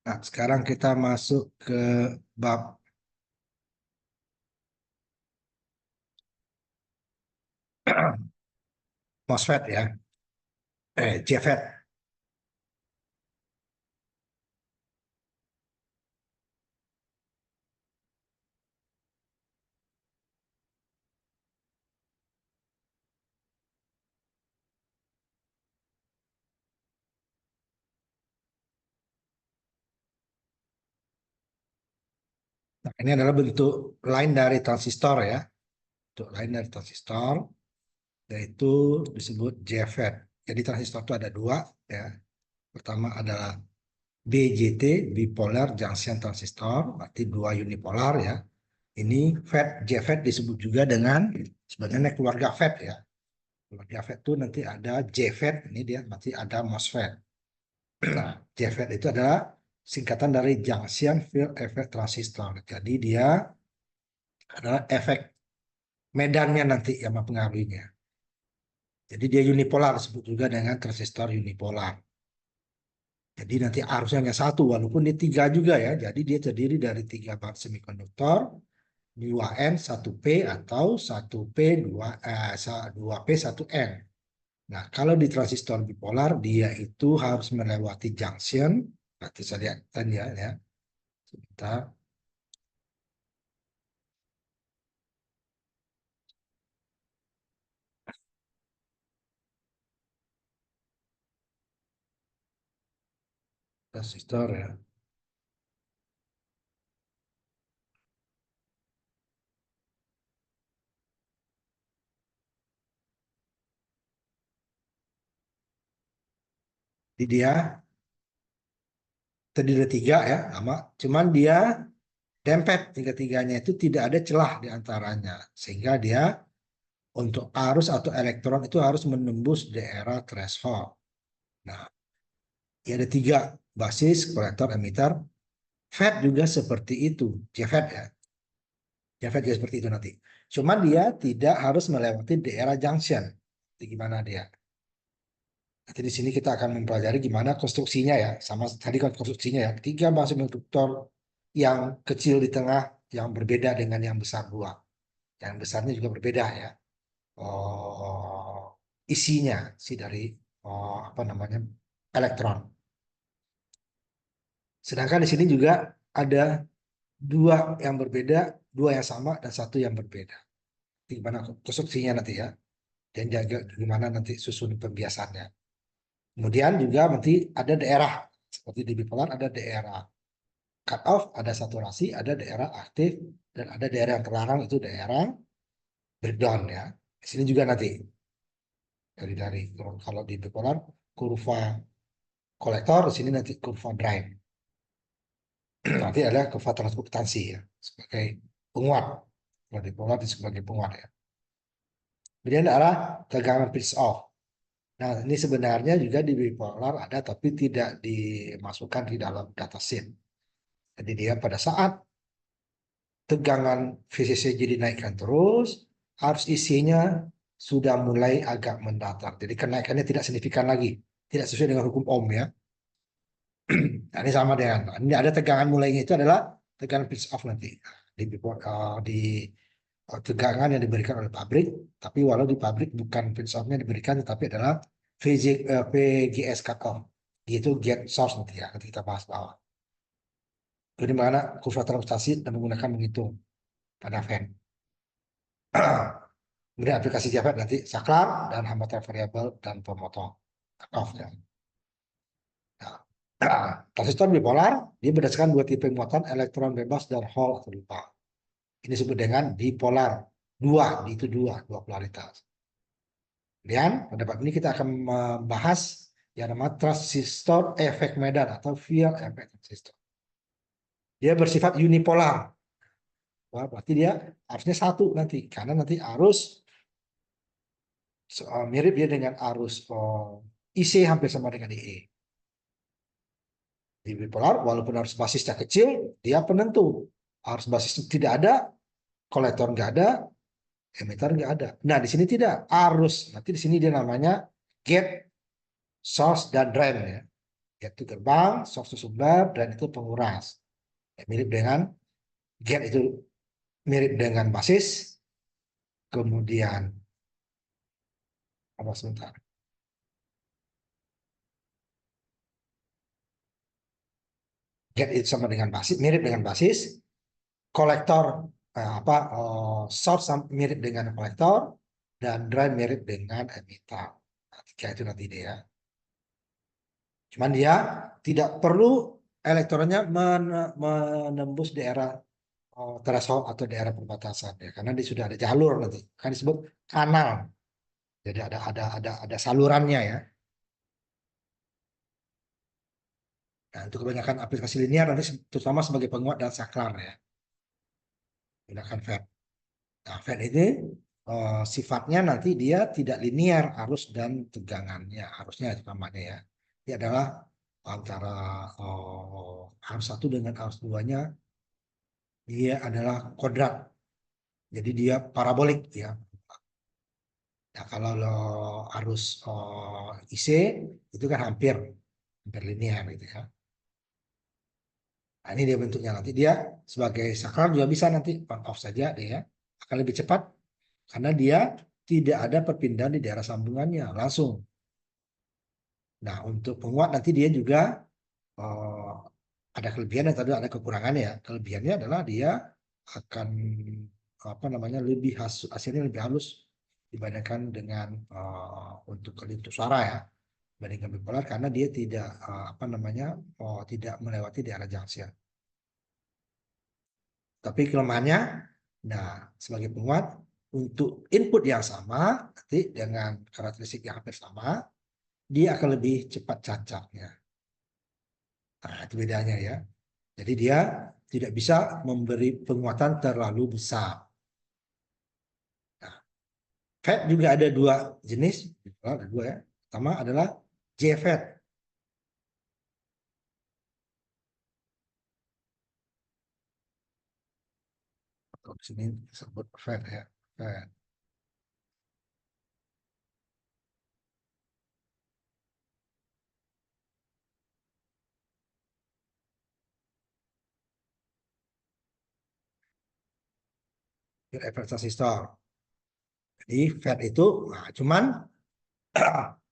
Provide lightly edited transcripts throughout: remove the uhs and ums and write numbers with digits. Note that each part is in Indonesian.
Nah, sekarang kita masuk ke bab MOSFET ya, JFET. Nah, ini adalah bentuk lain dari transistor ya, bentuk lain dari transistor, yaitu disebut JFET. Jadi transistor itu ada dua ya. Pertama adalah BJT, bipolar junction transistor, berarti dua unipolar ya. Ini FET, JFET disebut juga dengan sebenarnya keluarga FET ya. Keluarga FET itu nanti ada JFET, ini dia nanti ada MOSFET. Nah, JFET itu adalah singkatan dari junction field effect transistor. Jadi dia adalah efek medannya nanti yang mempengaruhinya. Jadi dia unipolar, disebut juga dengan transistor unipolar. Jadi nanti arusnya hanya satu, walaupun dia tiga juga ya. Jadi dia terdiri dari tiga bahan semikonduktor, 2N, 1P, atau 1P, 2P, 1N. Nah, kalau di transistor bipolar, dia itu harus melewati junction. Nanti saya lihat ya. Sebentar. Transistor ya. Jadi dia terdiri dari tiga ya, sama. Cuman dia dempet tiga-tiganya itu tidak ada celah di antaranya. Sehingga dia untuk arus atau elektron itu harus menembus daerah threshold. Nah, ya ada tiga, basis, kolektor, emitter. FET juga seperti itu, JFET ya. JFET juga seperti itu nanti. Cuman dia tidak harus melewati daerah junction. Jadi gimana dia? Nanti di sini kita akan mempelajari gimana konstruksinya ya. Sama tadi kan konstruksinya ya. Tiga bahan semikonduktor yang kecil di tengah yang berbeda dengan yang besar dua. Yang besarnya juga berbeda ya. Oh, isinya si dari apa namanya elektron. Sedangkan di sini juga ada dua yang berbeda, dua yang sama dan satu yang berbeda. Gimana konstruksinya nanti ya, dan jaga gimana nanti susun pembiasannya. Kemudian juga nanti ada daerah seperti di bipolar ada daerah cut off, ada saturasi, ada daerah aktif, dan ada daerah yang terlarang itu daerah breakdown ya. Di sini juga nanti dari kalau di bipolar kurva kolektor, di sini nanti kurva drain. Nanti ada kurva transportasi ya sebagai penguat. Kalau di bipolar sebagai penguat ya. Kemudian ada tegangan pitch off. Nah, ini sebenarnya juga di bipolar ada tapi tidak dimasukkan di dalam datasheet. Jadi dia pada saat tegangan VCC jadi naikkan terus, arus isinya sudah mulai agak mendatar. Jadi kenaikannya tidak signifikan lagi, tidak sesuai dengan hukum Ohm ya. Nah, ini sama dengan ini ada tegangan mulainya itu adalah tegangan pitch off nanti di tegangan yang diberikan oleh pabrik, tapi walau di pabrik bukan pitch off-nya diberikan, tetapi adalah VGS cut off, yaitu gate source nanti ya, nanti kita bahas bawah. Jadi mana kurva transportasi dan menggunakan menghitung pada fan. Kemudian aplikasi Java nanti saklar dan hambatan variabel dan pemotong off ya. Nah, transistor bipolar dia berdasarkan dua tipe muatan elektron bebas dan Hall atau lupa. Ini disebut dengan bipolar dua, itu dua polaritas. Kemudian pada bab ini kita akan membahas yang namanya transistor efek medan atau field effect transistor. Dia bersifat unipolar. Wah, berarti dia arusnya satu nanti karena nanti arus mirip dia dengan arus IC hampir sama dengan IE. Di bipolar, walaupun arus basisnya kecil, dia penentu. Arus basis tidak ada, kolektor nggak ada, emitter nggak ada. Nah, di sini tidak. Arus, nanti di sini dia namanya gate, source, dan drain. Ya. Gate itu gerbang, source itu sumber, drain itu penguras. Mirip dengan gate itu mirip dengan basis, kemudian apa sebentar. Gate itu sama dengan basis, mirip dengan basis, kolektor source mirip dengan kolektor, dan drain mirip dengan emitter. Nah, tiga itu nanti dia. Cuman dia tidak perlu elektronnya menembus daerah threshold atau daerah perbatasan ya, karena dia sudah ada jalur nanti, kan disebut kanal. Jadi ada salurannya ya. Nah, untuk kebanyakan aplikasi linear nanti terutama sebagai penguat dan saklar ya, gunakan FET. Nah, FET ini sifatnya nanti dia tidak linear arus dan tegangannya, arusnya namanya ya. Ini adalah antara arus satu dengan arus duanya, dia adalah kodrat. Jadi dia parabolik ya. Nah, kalau arus IC itu kan hampir linear gitu ya. Nah, ini dia bentuknya nanti dia sebagai saklar juga bisa nanti on off saja dia akan lebih cepat karena dia tidak ada perpindahan di daerah sambungannya langsung. Nah, untuk penguat nanti dia juga uh, ada kelebihan dan tadi ada kekurangannya ya. Kelebihannya adalah dia akan apa namanya hasilnya lebih halus dibandingkan dengan untuk suara ya, dibandingkan bipolar karena dia tidak apa namanya tidak melewati daerah junction. Tapi kelemahannya, nah sebagai penguat untuk input yang sama nanti dengan karakteristik yang hampir sama, dia akan lebih cepat cacatnya. Nah itu bedanya ya. Jadi dia tidak bisa memberi penguatan terlalu besar. Nah, FET juga ada dua jenis, ada dua ya. Pertama adalah JFET. Atau di sini disebut FET ya. FET. Efek transistor. Jadi FET itu, nah, cuman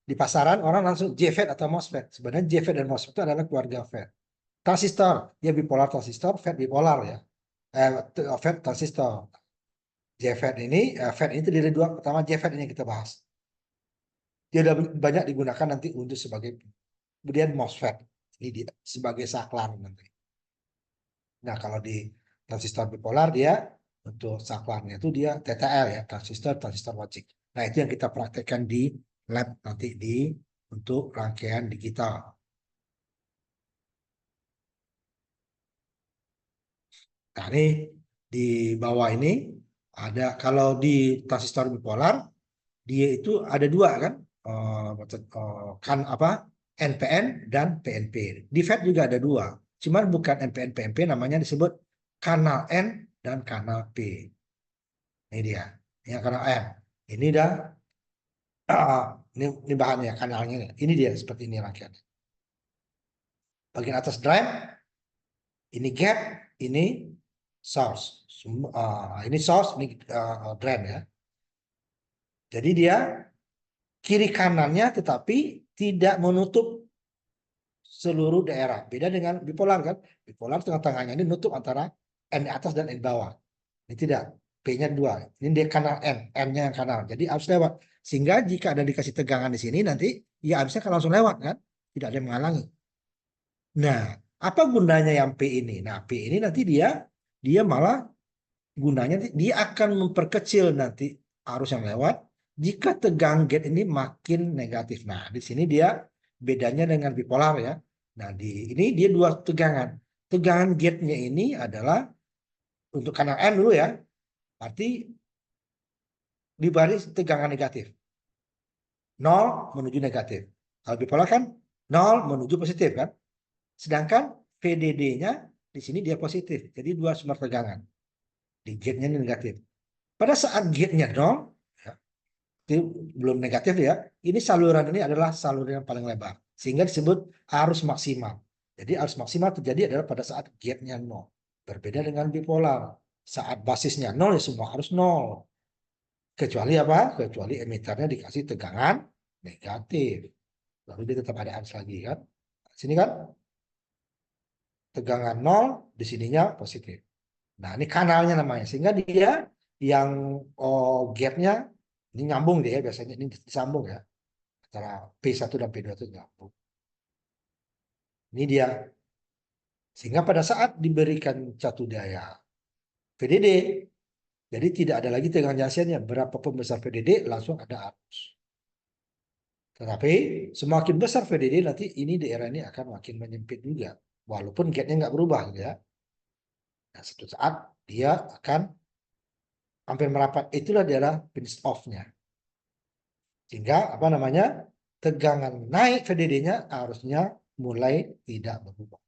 di pasaran orang langsung JFET atau MOSFET. Sebenarnya JFET dan MOSFET itu adalah keluarga FET. Transistor, dia bipolar transistor, FET bipolar ya. FET transistor. JFET ini, FET ini terdiri dari dua. Pertama JFET ini yang kita bahas. Dia sudah banyak digunakan nanti untuk sebagai, kemudian MOSFET. Ini dia sebagai saklar nanti. Nah kalau di transistor bipolar dia untuk saklarnya itu dia TTL ya, transistor logic. Nah itu yang kita praktekkan di lab nanti untuk rangkaian digital. Nah ini di bawah ini ada, kalau di transistor bipolar dia itu ada dua kan, kan apa, NPN dan PNP. Di FET juga ada dua, cuman bukan NPN PNP, namanya disebut kanal N dan kanal P. Ini dia, yang kanal N. Ini dah ini bahannya, kanalnya. Ini dia seperti ini rangkaiannya. Bagian atas drive, ini gap, ini source. Ini source, ini drain ya. Jadi dia kiri kanannya tetapi tidak menutup seluruh daerah. Beda dengan bipolar kan. Bipolar tengah-tengahnya ini nutup antara N di atas dan N di bawah. Ini tidak. P-nya dua. Ini dia kanal N. N-nya yang kanal. Jadi harus lewat. Sehingga jika ada dikasih tegangan di sini nanti ya harusnya kan langsung lewat kan. Tidak ada yang menghalangi. Nah, apa gunanya yang P ini? Nah, P ini nanti dia malah gunanya dia akan memperkecil nanti arus yang lewat jika tegang gate ini makin negatif. Nah, di sini dia bedanya dengan bipolar ya. Nah, di ini dia dua tegangan. Tegangan gate-nya ini adalah untuk kanal N dulu ya. Berarti di baris tegangan negatif. 0 menuju negatif. Kalau bipolar kan 0 menuju positif kan. Sedangkan VDD-nya di sini dia positif. Jadi dua sumber tegangan. Di gate-nya ini negatif. Pada saat gate-nya 0, ya, itu belum negatif ya. Ini saluran ini adalah saluran yang paling lebar, sehingga disebut arus maksimal. Jadi arus maksimal terjadi adalah pada saat gapnya nol. Berbeda dengan bipolar. Saat basisnya nol ya semua harus nol. Kecuali apa? Kecuali emiternya dikasih tegangan negatif. Lalu dia tetap ada arus lagi kan. Sini kan tegangan nol, di sininya positif. Nah, ini kanalnya namanya. Sehingga dia yang gapnya ini nyambung dia biasanya ini disambung ya. Antara P1 dan P2 itu nyambung. Ini dia. Sehingga pada saat diberikan satu daya VDD, jadi tidak ada lagi tegangan jangsiannya. Berapapun besar VDD langsung ada arus. Tetapi semakin besar VDD nanti ini daerah ini akan makin menyempit juga. Walaupun gapnya nggak berubah gitu ya. Nah, suatu saat dia akan hampir merapat. Itulah daerah pinch off-nya. Sehingga apa namanya? Tegangan naik VDD-nya harusnya mulai tidak berubah.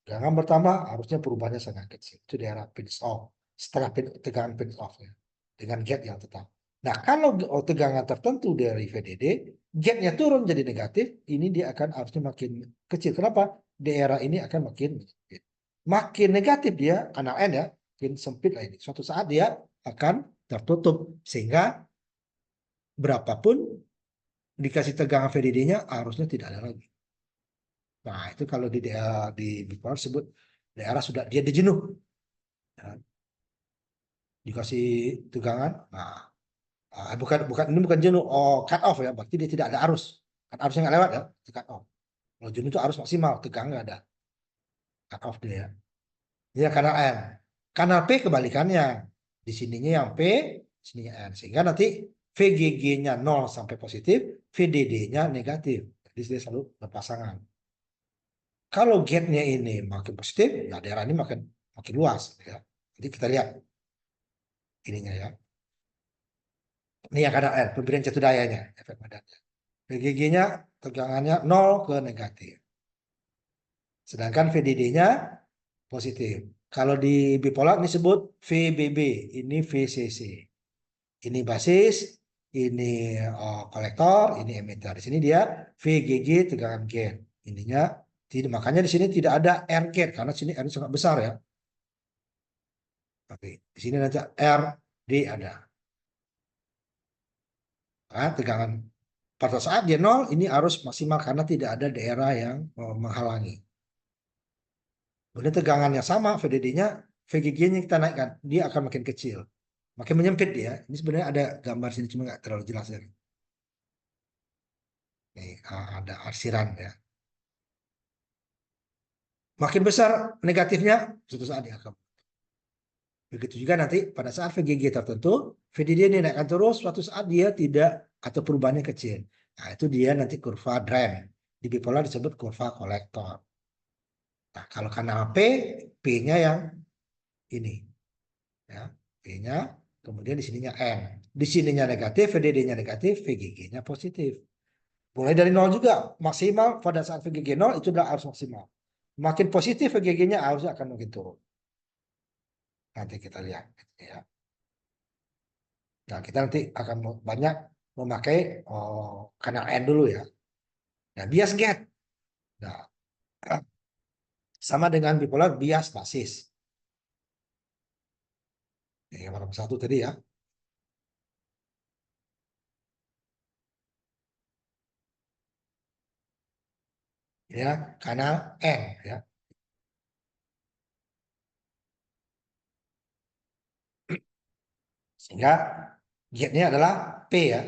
Tegangan bertambah harusnya perubahannya sangat kecil. Itu daerah pinch off. Setelah tegangan pinch off-nya. Dengan gap yang tetap. Nah, kalau tegangan tertentu dari VDD, gap-nya turun jadi negatif, ini dia akan harusnya makin kecil. Kenapa? Daerah ini akan makin sempit. Makin negatif dia, kanal N ya, makin sempit lah ini. Suatu saat dia akan tertutup. Sehingga berapapun dikasih tegangan VDD-nya harusnya tidak ada lagi. Nah, itu kalau di daerah di bipolar sebut daerah sudah dia jenuh. Ya, dikasih tegangan, nah, bukan bukan ini bukan jenuh, cut off ya, berarti dia tidak ada arus. Kan arusnya nggak lewat ya, cut off. Kalau jenuh itu arus maksimal, tegangan nggak ada, cut off dia. Dia kanal N. Kanal P kebalikannya. Di sininya yang P, sininya N. Sehingga nanti VGG-nya 0 sampai positif, VDD-nya negatif. Jadi dia selalu berpasangan. Kalau gap-nya ini makin positif, ya daerah ini makin makin luas. Ya. Jadi kita lihat ininya ya. Ini yang kadang pemberian jatuh dayanya, efek padatnya. VGG-nya tegangannya 0 ke negatif. Sedangkan VDD-nya positif. Kalau di bipolar ini sebut VBB, ini VCC. Ini basis, ini kolektor, ini emitter. Di sini dia VGG tegangan gate. Ininya tidak, makanya di sini tidak ada R gate karena sini R sangat besar ya. Oke, di sini nanti R D ada. Nah, tegangan pada saat dia nol ini arus maksimal karena tidak ada daerah yang menghalangi. Kemudian tegangannya sama, VDD-nya, VGG-nya kita naikkan, dia akan makin kecil, makin menyempit dia. Ini sebenarnya ada gambar sini cuma nggak terlalu jelas ya. Nih, ada arsiran ya. Makin besar negatifnya, suatu saat dia akan. Begitu juga nanti pada saat VGG tertentu, VDD ini naikkan terus, suatu saat dia tidak atau perubahannya kecil. Nah, itu dia nanti kurva drain. Di bipolar disebut kurva kolektor. Nah, kalau kanal P, P-nya yang ini. Ya, P-nya, kemudian di sininya N. Di sininya negatif, VDD-nya negatif, VGG-nya positif. Mulai dari nol juga, maksimal pada saat VGG 0 itu sudah harus maksimal. Makin positif VGG-nya harusnya akan makin turun. Nanti kita lihat. Ya. Nah, kita nanti akan banyak memakai kanal N dulu ya. Nah, bias gate. Nah, sama dengan bipolar bias basis. Yang nomor satu tadi ya. Ya, kanal N ya. Sehingga gate-nya adalah P ya.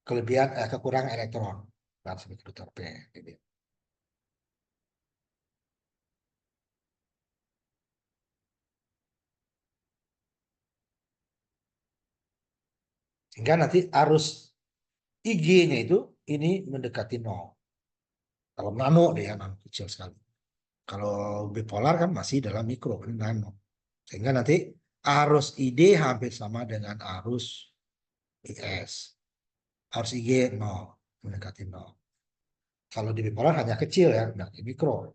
Kelebihan kekurangan elektron. Transmitter P. Gitu. Sehingga nanti arus IG-nya itu ini mendekati nol. Kalau nano dia nano kecil sekali. Kalau bipolar kan masih dalam mikro, ini nano. Sehingga nanti arus ID hampir sama dengan arus IS. Arus IG nol, mendekati nol. Kalau di bipolar hanya kecil ya, di mikro.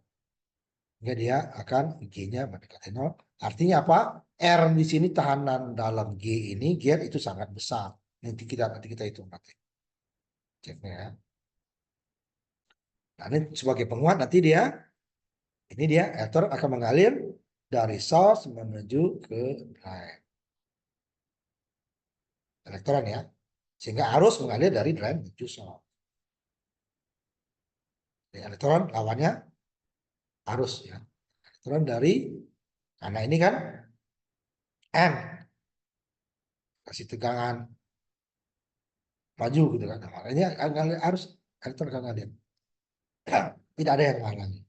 Sehingga dia akan IG-nya mendekati nol. Artinya apa? R di sini tahanan dalam G ini, G itu sangat besar. Nanti kita hitung nanti. Ceknya ya. Nah, ini sebagai penguat nanti ini dia elektron akan mengalir dari source menuju ke drain. Elektron ya. Sehingga arus mengalir dari drain menuju source. Jadi elektron lawannya arus ya. Elektron dari, karena ini kan N, kasih tegangan maju gitu kan. Nah, makanya arus elektron akan ngalir. Tidak ada yang menghalangi.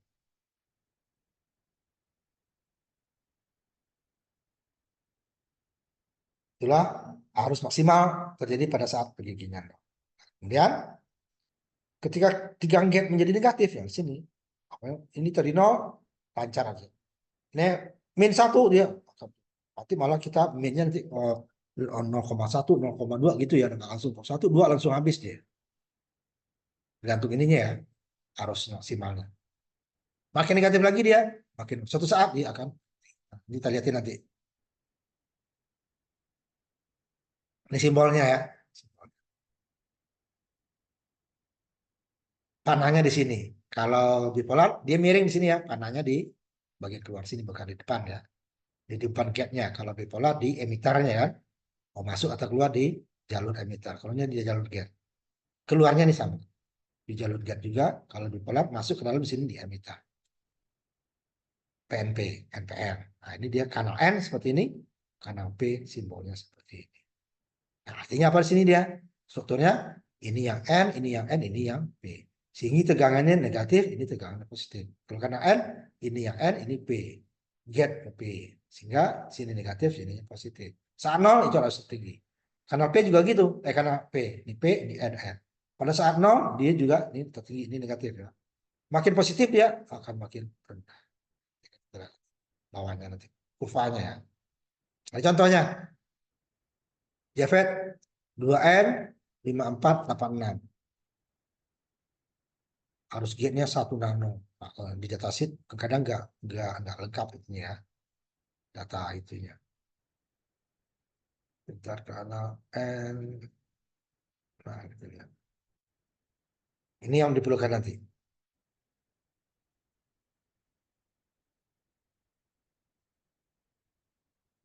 Itulah arus maksimal terjadi pada saat penggigitan. Kemudian ketika tegangan gap menjadi negatif ya di sini. Ini tadi 0 lancar aja. Ini min 1 dia. Nanti malah kita minnya nanti 0,1, 0,2 gitu ya. Nggak langsung 1, 2 langsung habis dia. Tergantung ininya ya. Arus maksimalnya. Makin negatif lagi dia. Makin suatu saat dia akan. Ini kita lihatin nanti. Ini simbolnya ya. Panahnya di sini. Kalau bipolar dia miring di sini ya. Panahnya di bagian keluar sini bukan di depan ya. Di depan gate-nya. Kalau bipolar di emiternya kan. Mau masuk atau keluar di jalur emitter. Kalau ini di jalur gate. Keluarnya nih sama. Di jalur gate juga. Kalau bipolar masuk ke dalam di sini di emitter. PNP, NPR. Nah ini dia kanal N seperti ini. Kanal P simbolnya seperti ini. Nah, artinya apa di sini dia? Strukturnya ini yang N, ini yang N, ini yang P. Sehingga tegangannya negatif, ini tegangannya positif. Kalau karena N, ini yang N, ini P. Get ke P. Sehingga sini negatif, sini positif. Saat 0 itu harus tinggi. Karena P juga gitu. Karena P. Ini P, ini N, N. Pada saat 0, dia juga ini tertinggi, ini negatif ya. Makin positif dia akan makin rendah. Lawannya nanti. Kurvanya ya. Nah, contohnya. Jafet 2N 5486. Harus gate-nya 1 nano. Nah, di datasheet kadang nggak lengkap itunya ya, data itunya. Bentar karena N. Nah, gitu ya. Ini yang diperlukan nanti.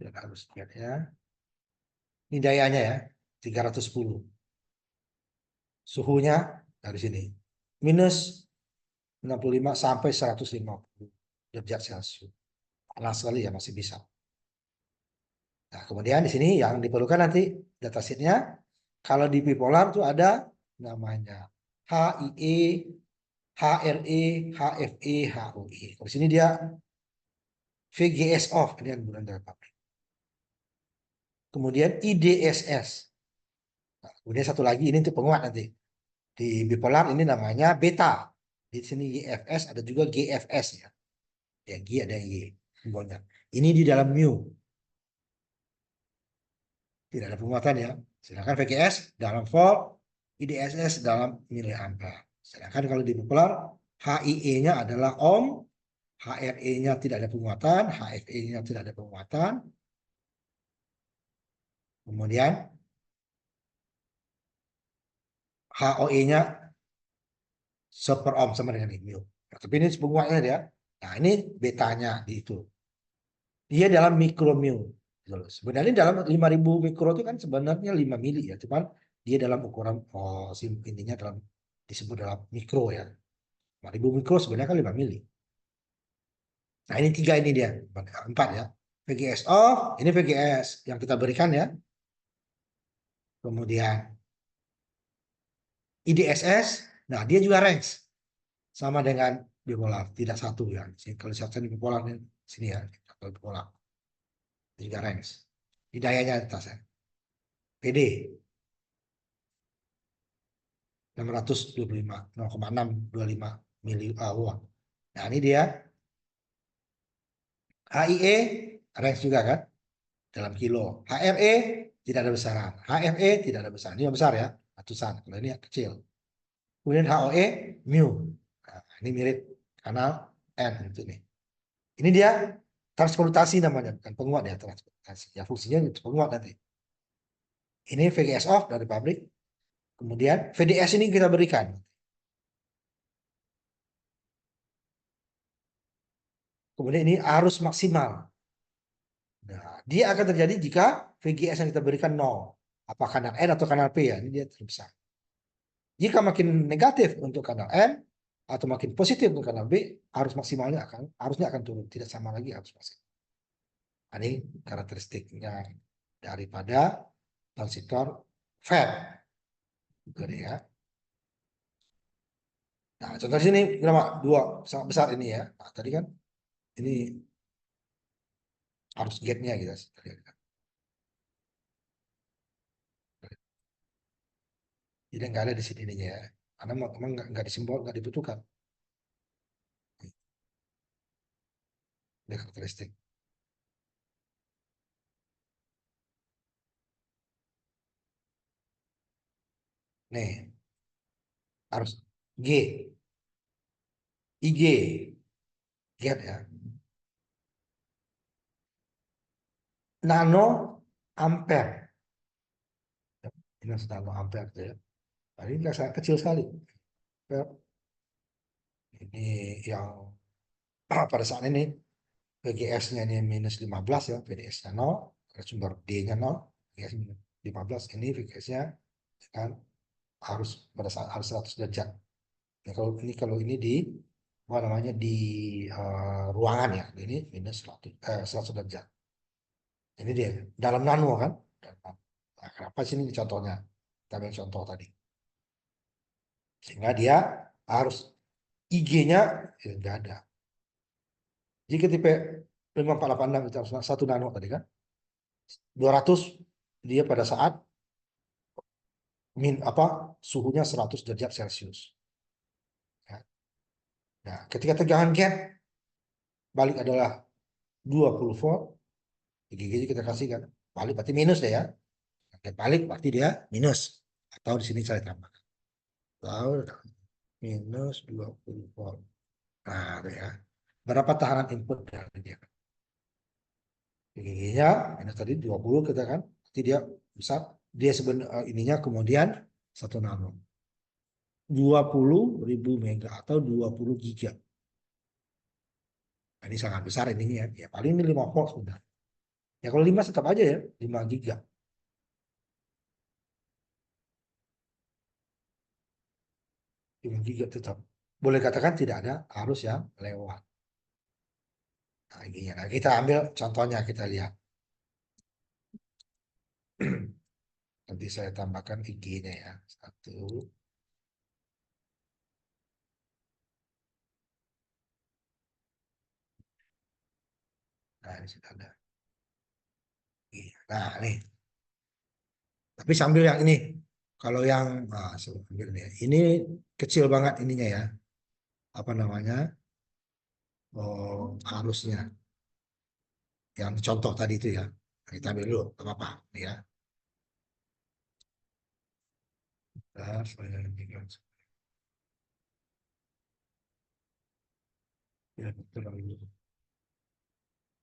Dan harus gate-nya. Ini dayanya ya, 310. Suhunya dari sini. Minus 65 sampai 150 derajat Celcius. Panas sekali ya, masih bisa. Nah, kemudian di sini yang diperlukan nanti datasheetnya, kalau di bipolar itu ada namanya HIE, HRE, HFE, HOE. Kalau di sini dia VGS off, ini yang bulan dari pabrik. Kemudian IDSS. Nah, kemudian satu lagi ini untuk penguat nanti. Di bipolar ini namanya beta. Di sini GFS, ada juga GFS ya. Ya G ada Y simbolnya. Ini di dalam mu. Tidak ada penguatan ya. Sedangkan VGS dalam volt, IDSS dalam miliampere. Sedangkan kalau di bipolar, HIE-nya adalah ohm, HRE-nya tidak ada penguatan, HFE-nya tidak ada penguatan. Kemudian HOE-nya seper ohm sama dengan mu. Nah, tapi ini penguatnya dia. Nah, ini betanya di itu. Dia dalam mikromu. Sebenarnya dalam 5000 mikro itu kan sebenarnya 5 mili ya. Cuman dia dalam ukuran intinya dalam disebut dalam mikro ya. 5000 mikro sebenarnya kan 5 mili. Nah ini 3 ini dia. 4 ya. VGS off, ini VGS yang kita berikan ya. Kemudian IDSS, nah dia juga range. Sama dengan bipolar, tidak satu ya. Kalau satu bipolar ini sini ya. Kalau bipolar. Juga range. Di dayanya atas ya. PD 625, 0,625 mili watt. Nah ini dia HIE range juga kan dalam kilo. HRE tidak ada besaran. HFE tidak ada besaran. Ini yang besar ya, ratusan. Kalau ini yang kecil. Kemudian HOE mu. Nah, ini mirip kanal N itu nih. Ini dia transportasi namanya, bukan penguat ya, transportasi. Ya fungsinya itu penguat nanti. Ini VGS off dari pabrik. Kemudian VDS ini kita berikan. Kemudian ini arus maksimal. Nah, dia akan terjadi jika VGS yang kita berikan nol. Apa kanal N atau kanal P ya, ini dia terbesar. Jika makin negatif untuk kanal N atau makin positif untuk kanal B, arusnya akan turun, tidak sama lagi arus maksimal. Ini karakteristiknya daripada transistor FET. Gitu ya. Nah, contoh di sini kenapa dua sangat besar ini ya. Nah, tadi kan ini arus gate-nya gitu. Jadi nggak ada di sini ininya ya. Karena memang nggak disimbol, nggak dibutuhkan. Ini karakteristik. Nih, arus G, IG, gate ya. Nano ampere. Ini nano ampere gitu ya. Nah, ini nggak sangat kecil sekali. Ini yang pada saat ini VGS-nya ini minus 15 ya, VDS-nya 0, sumber D-nya 0, VGS minus 15, ini VGS-nya kan harus pada saat harus 100 derajat. Ya, kalau ini di apa namanya di ruangan ya, ini minus 100 derajat. Ini dia dalam nano kan. Nah, kenapa sih ini contohnya? Kita ambil contoh tadi. Sehingga dia harus IG-nya ya, nggak ada. Jika tipe 5486 itu harus 1 nano tadi kan. 200 dia pada saat suhunya 100 derajat Celcius. Ya. Nah, ketika tegangan gap balik adalah 20 volt, gigi kita kasihkan balik berarti minus deh ya. Gap balik berarti dia minus. Atau di sini saya tambahkan. Atau minus 20 volt. Nah, itu ya. Berapa tahanan input dari dia? Giginya minus tadi 20 kita kan. Berarti dia besar. Dia sebenarnya ininya kemudian 1 nano. 20.000 mega atau 20 giga. Nah, ini sangat besar ininya ya. Ya paling ini 5 volt sudah. Ya kalau 5 tetap aja ya, 5 giga. 5 giga tetap. Boleh katakan tidak ada arus yang lewat. Nah, ini ya. Nah, kita ambil contohnya kita lihat. Nanti saya tambahkan IG-nya ya. Satu. Nah, ini sudah ada. Iya. Nah, nih. Tapi sambil yang ini. Kalau yang sambil ini, ini kecil banget ininya ya. Apa namanya? Oh, arusnya. Yang contoh tadi itu ya. Nah, kita ambil dulu, nggak apa-apa ya. Nah, saya tinggal ya, terlalu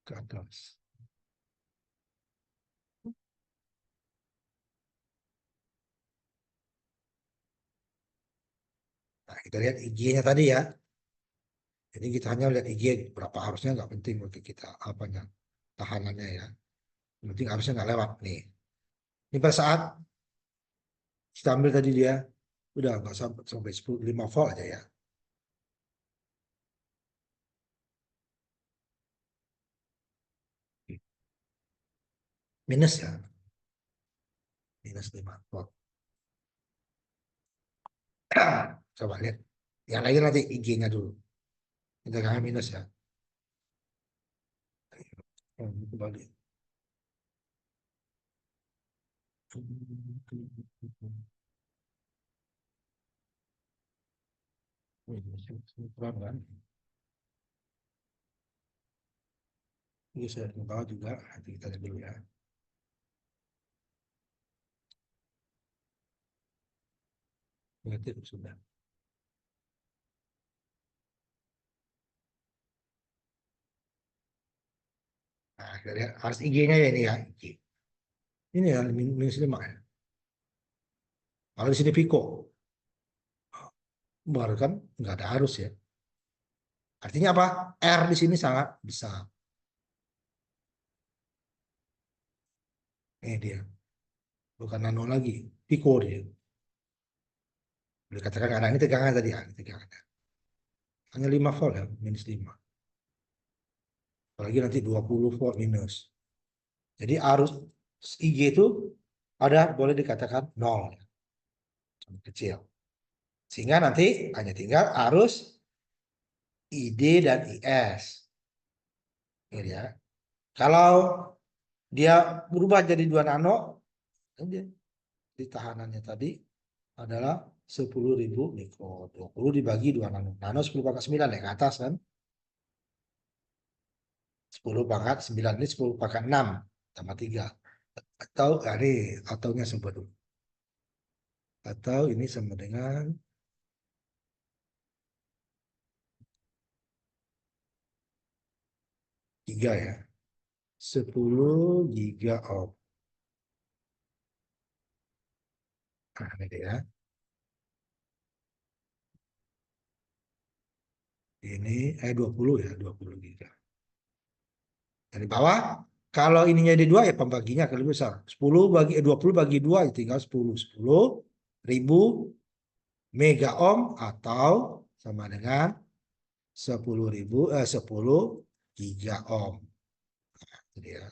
ke atas. Nah, kita lihat IG-nya tadi ya. Jadi kita hanya lihat IG berapa arusnya nggak penting bagi kita apanya tahanannya ya. Yang penting arusnya nggak lewat nih. Ini pada saat kita ambil tadi dia udah nggak sampai 10, 5 volt aja ya. Minus ya, minus 5 volt. Coba lihat. Yang lain nanti IG-nya dulu. Kita jangan minus ya. Kembali. Kurang kan? Ini saya bawa juga, nanti kita lihat dulu ya. Negatif sudah. Nah, kita lihat harus IG-nya ya ini ya. IG. Ini ya minus 5 ya. Kalau di sini Pico, baru kan nggak ada arus ya. Artinya apa? R di sini sangat besar. Ini dia. Bukan nano lagi. Pico dia. Boleh katakan karena ini tegangan tadi ya. Ini tegangan. Hanya 5 volt ya. Minus 5. Apalagi nanti 20 volt minus. Jadi arus IG itu ada boleh dikatakan nol. Kecil. Sehingga nanti hanya tinggal arus ID dan IS. Ini ya. Kalau dia berubah jadi 2 nano, dia di tahanannya tadi adalah 10.000 mikro. 20 dibagi 2 nano. Nano 10 pangkat 9 ya ke atas kan. 10 pangkat 9 ini 10 pangkat 6 tambah 3. Atau ini ataunya sebut dulu. Atau ini sama dengan 3 ya. 10 giga ohm. Nah, ini ya. Ini 20 ya, 20 giga. Dari bawah, kalau ininya di 2 ya pembaginya akan lebih besar. 10 bagi 20 bagi 2 ya tinggal 10. 10 ribu mega ohm atau sama dengan 10 giga ohm. Jadi ya.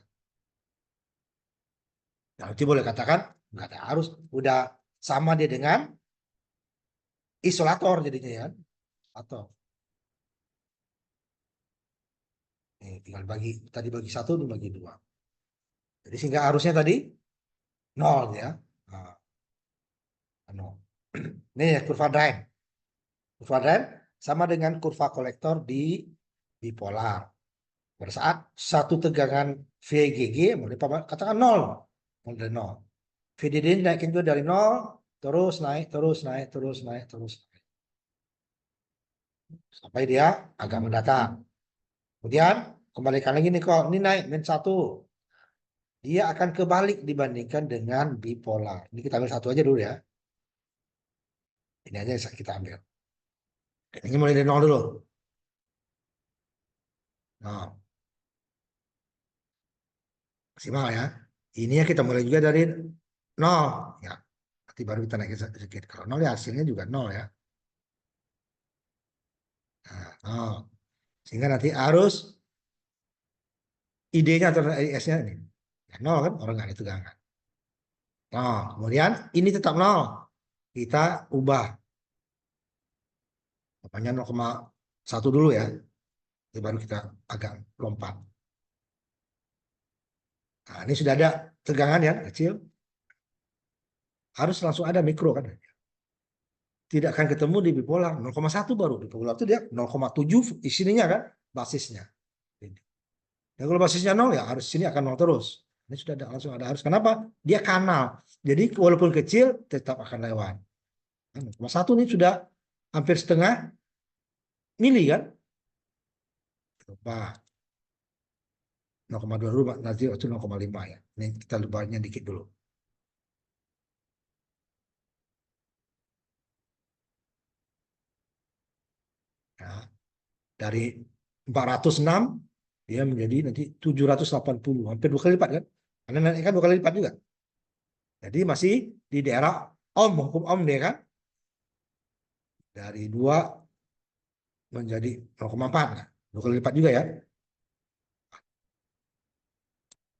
Nah, nanti boleh katakan nggak ada arus, udah sama dia dengan isolator jadinya ya. Atau tinggal bagi tadi bagi 1 dibagi 2. Jadi sehingga arusnya tadi 0 ya. Nah, 0. Ini ya kurva drain. Kurva drain sama dengan kurva kolektor di bipolar. Pada saat satu tegangan VGG, katakan 0. Dari 0. VDD naikin juga dari 0, terus naik, terus naik, terus naik, terus naik. Sampai dia agak mendatar. Kemudian kembalikan lagi nih kok, ini naik min 1. Dia akan kebalik dibandingkan dengan bipolar. Ini kita ambil satu aja dulu ya. Ini aja kita ambil. Ini mulai dari 0 dulu. Nah, maksimal ya. Ini ya kita mulai juga dari 0. Ya, nanti baru kita naikin sedikit. Kalau 0 ya hasilnya juga 0 ya. Nah, 0. Sehingga nanti arus ID-nya atau IS-nya ini. Ya, 0 kan, orang nggak ada tegangan. Nah, kemudian ini tetap 0. Kita ubah. Apanya 0,1 dulu ya. Jadi baru kita agak lompat. Nah, ini sudah ada tegangan ya, kecil. Harus langsung ada mikro kan. Tidak akan ketemu di bipolar. 0,1 baru. Bipolar itu dia 0,7 isinya kan, basisnya. Dan kalau basisnya 0 ya harus sini akan 0 terus. Ini sudah ada, langsung ada arus. Kenapa? Dia kanal. Jadi walaupun kecil tetap akan lewat. 0,1 ini sudah hampir setengah mili kan. Coba 0,2 dulu, nanti itu 0,5 ya. Ini kita lebarnya dikit dulu. Nah, dari 406 dia menjadi nanti 780, hampir 2 kali lipat kan? Karena naik kan 2 kali lipat juga. Jadi masih di daerah ohm, hukum ohm dia kan? Dari 2 menjadi 0,4 kan? 2 kali lipat juga ya.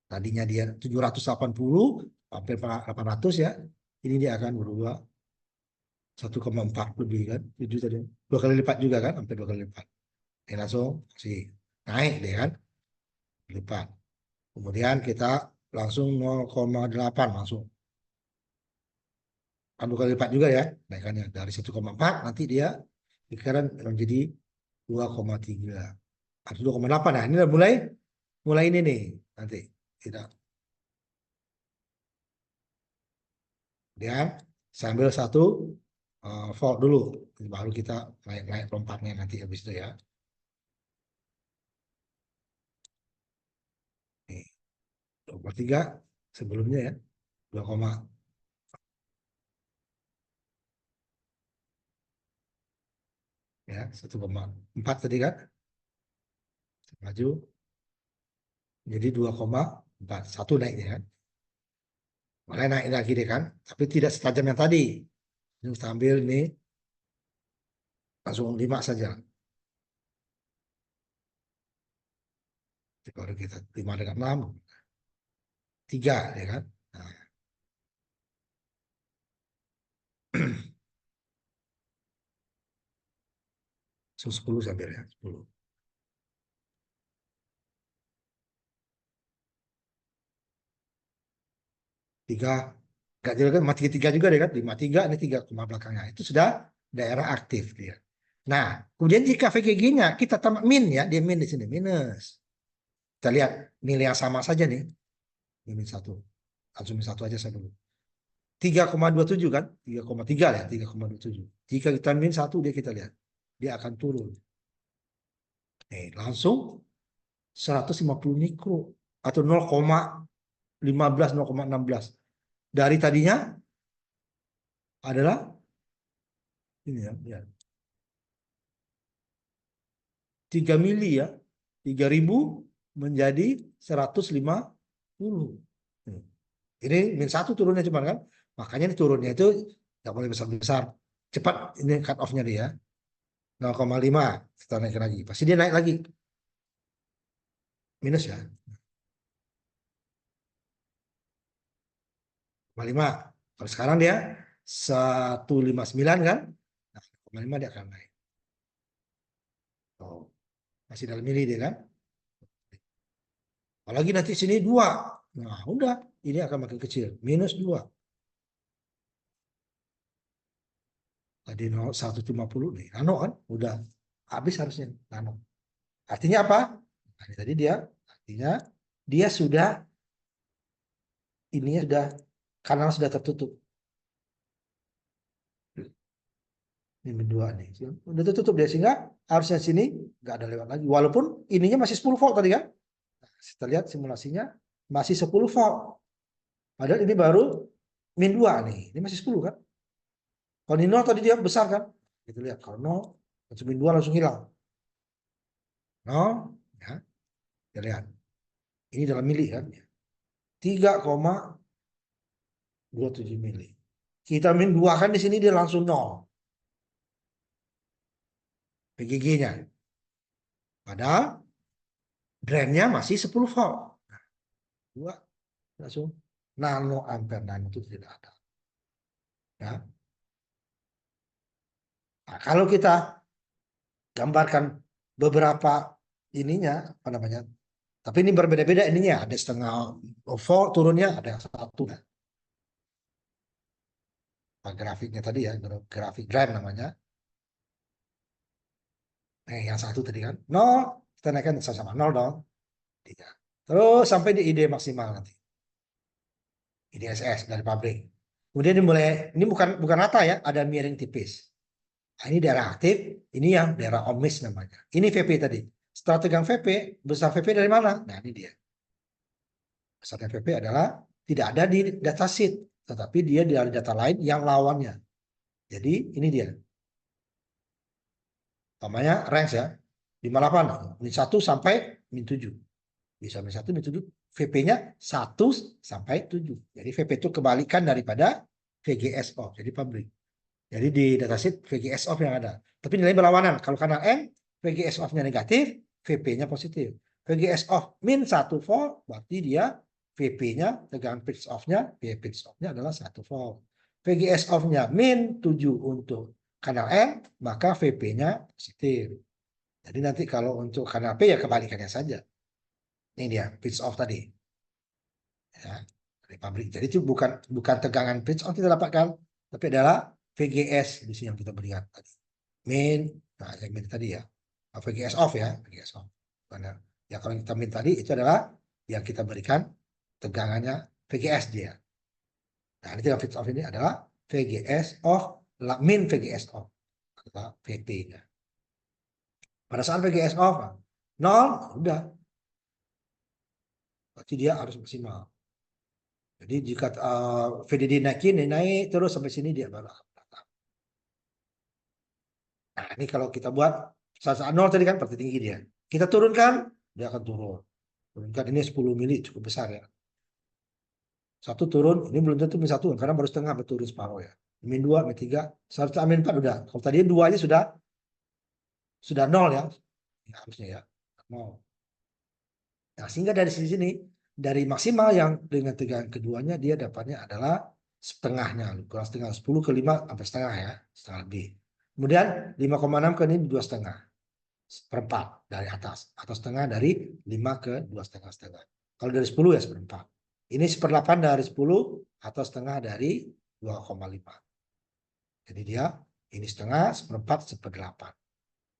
Tadinya dia 780, hampir 800 ya. Ini dia akan berubah 1,4 lebih kan? 7 tadi. 2 kali lipat juga kan? Hampir 2 kali lipat. Ini langsung si naik deh kan? Lipat. Kemudian kita langsung 0,8 langsung. Kan 2 kali lipat juga ya. Naikannya dari 1,4 nanti dia pikiran menjadi 2,3 atau 2,8. Nah, ini udah mulai mulai ini nih nanti. Tidak. Kemudian sambil 1 volt dulu, baru kita naik-naik lompatnya nanti habis itu ya. 2,3 sebelumnya ya. 2, ya 1,4 tadi kan. Maju jadi 2,4. Satu naiknya kan. Mulai naik lagi deh kan. Tapi tidak setajam yang tadi. Ini kita ambil ini langsung 5 saja. Kalau kita 5 dengan 6, 3 ya kan. Nah, 10 sampai ya. 10. 3. Gak juga kan, mati 3 juga deh kan. 5,3 ini 3 belakangnya. Itu sudah daerah aktif dia. Nah, kemudian jika VGG-nya kita tambah min ya, dia min di sini minus. Kita lihat nilai yang sama saja nih. Min 1. Langsung min 1 aja saya dulu. 3,27 kan? 3,3 ya, 3,27. Jika kita min 1 dia kita lihat. Dia akan turun. Nih, langsung 150 mikro atau 0,15 0,16. Dari tadinya adalah ini ya, 3 mili ya. 3.000 menjadi 150. Ini min 1 turunnya cuman kan. Makanya ini turunnya itu nggak boleh besar-besar. Cepat ini cut off-nya dia. 0,5 kita naikkan lagi. Pasti dia naik lagi. Minus ya. 0,5. Kalau sekarang dia 159 kan. Nah, 0,5 dia akan naik. Oh, masih dalam mili dia kan. Apalagi nanti sini 2. Nah, udah. Ini akan makin kecil. Minus 2. Tadi 150 nih. Nano kan. Udah habis harusnya. Nano. Artinya apa? Nah, tadi dia. Artinya dia sudah. Ininya sudah. Kanal sudah tertutup. Ini 2 nih. Udah tertutup dia. Sehingga harusnya sini nggak ada lewat lagi. Walaupun ininya masih 10 volt tadi kan. Kita lihat simulasinya. Masih 10 volt. Padahal ini baru min 2 nih. Ini masih 10 kan. Kalau ini 0 tadi dia besar kan. Kita lihat. Kalau 0, langsung min 2 langsung hilang. 0, ya. Kita lihat. Ini dalam mili kan. 3,27 mili. Kita min 2 kan di sini dia langsung 0. PGG-nya. Padahal drain-nya masih 10 volt. Nah, 2 langsung nano ampere. Nano itu tidak ada. Ya. Nah, kalau kita gambarkan beberapa ininya, apa namanya? Tapi ini berbeda-beda ininya. Ada setengah volt turunnya, ada yang 1. Nah, grafiknya tadi ya, grafik drain namanya. Yang 1 tadi kan 0, kita naikkan sama 0 dong. 3. Terus sampai di ID maksimal nanti. IDSS dari pabrik. Kemudian ini bukan rata ya, ada miring tipis. Nah, ini daerah aktif, ini yang daerah omis namanya. Ini VP tadi. Setelah tegang VP, besar VP dari mana? Nah, ini dia. Besarnya VP adalah tidak ada di datasheet, tetapi dia di data lain yang lawannya. Jadi ini dia. Namanya range ya. 58, min 1 sampai min 7. Bisa min 1, min 7. VP-nya 1 sampai 7. Jadi VP itu kebalikan daripada VGS off. Jadi pabrik. Jadi di datasheet VGS off yang ada. Tapi nilai berlawanan. Kalau kanal N, VGS off-nya negatif, VP-nya positif. VGS off min 1 volt, berarti dia VP-nya, tegangan pitch off-nya, pitch off-nya adalah 1 volt. VGS off-nya min 7 untuk kanal N, maka VP-nya positif. Jadi nanti kalau untuk kanal P ya kebalikannya saja. Ini dia pitch off tadi. Ya, dari pabrik. Jadi itu bukan tegangan pitch off kita dapatkan, tapi adalah VGS di sini yang kita berikan tadi. Min, nah yang min tadi ya. VGS off ya, VGS off. Karena ya kalau kita min tadi itu adalah yang kita berikan tegangannya VGS dia. Nah, ini yang pitch off ini adalah VGS off, min VGS off atau VP-nya. Pada saat VGS off 0, udah berarti dia harus maksimal. Jadi jika VDD naik terus sampai sini dia baru akan rata. Nah, ini kalau kita buat saat 0 tadi kan berarti tinggi dia. Kita turunkan, dia akan turun. Turunkan ini 10 mili cukup besar ya. Satu turun, ini belum tentu min 1 karena baru setengah berturun separuh ya. Min 2, min 3, seharusnya min 4 udah. Kalau tadi 2 aja sudah 0 ya. Ya harusnya ya. 0. Nah, sehingga dari sini dari maksimal yang dengan tegangan keduanya dia dapatnya adalah setengahnya, kurang setengah, 10 ke 5 sampai setengah ya, setengah lebih. Kemudian 5,6 ke ini 2,5 seperempat dari atas, atau setengah dari 5 ke 2,5. Kalau dari 10 ya seperempat. Ini 1/8 dari 10 atau setengah dari 2,5. Jadi dia ini setengah, seperempat, 1/8.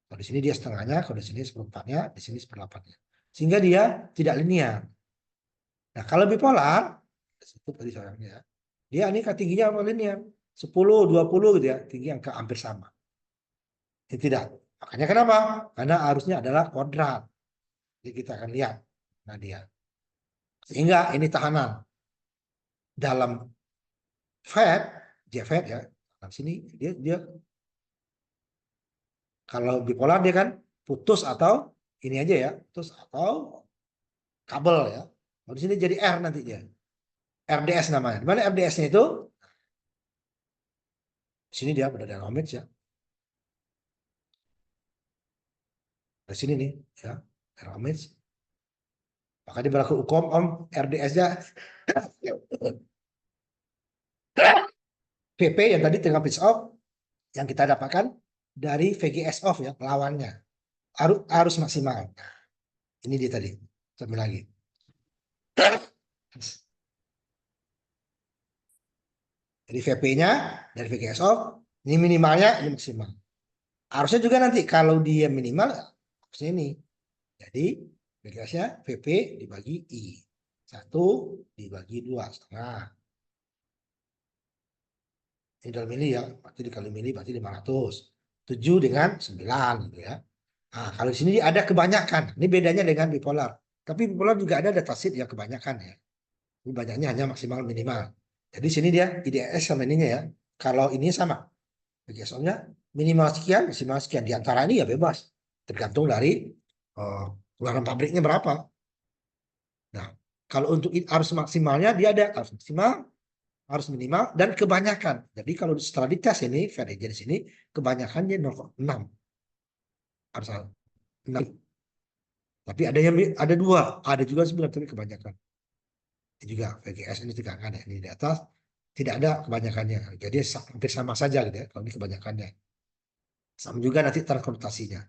Kalau di sini dia setengahnya, kalau di sini seperempatnya, di sini 1/8-nya. Sehingga dia tidak linear. Nah, kalau bipolar, itu tadi sayangnya, dia ini tingginya apa linear? 10, 20 gitu ya, tinggi angka hampir sama. Ini tidak. Makanya kenapa? Karena arusnya adalah kuadrat. Jadi kita akan lihat. Nah, dia. Sehingga ini tahanan. Dalam FED, JFED ya, dalam sini dia kalau bipolar dia kan putus atau ini aja ya, putus atau kabel ya. Kalau di sini jadi R nanti dia. RDS namanya. Di mana RDS-nya itu? Di sini dia berada dalam ohmage ya. Di sini nih ya, ohmage. Maka dia berlaku hukum RDS-nya VP yang tadi tengah pitch off yang kita dapatkan dari VGS off ya, lawannya. Arus maksimal. Ini dia tadi. Sambil lagi. Jadi VP-nya dari VGS off, ini minimalnya, ini maksimal. Harusnya juga nanti kalau dia minimal, harusnya ini. Jadi VGS-nya VP dibagi I. 1 dibagi 2,5. Ini dalam mili ya, berarti dikali mili berarti 500. 7 dengan 9 gitu ya. Nah, kalau di sini ada kebanyakan. Ini bedanya dengan bipolar. Tapi bipolar juga ada dataset yang kebanyakan ya. Ini banyaknya hanya maksimal minimal. Jadi sini dia IDS sama ininya ya. Kalau ini sama. BGSO-nya minimal sekian, maksimal sekian. Di antara ini ya bebas. Tergantung dari keluaran pabriknya berapa. Nah, kalau untuk arus maksimalnya dia ada arus maksimal, arus minimal, dan kebanyakan. Jadi kalau setelah dites ini, VDJ di sini, kebanyakannya 0,6. Harus 6. Tapi ada yang ada 2, ada juga 9, tapi kebanyakan. Ini juga VGS ini tegangan ya, ini di atas tidak ada kebanyakannya. Jadi hampir sama saja gitu ya, kalau ini kebanyakannya. Sama juga nanti transportasinya.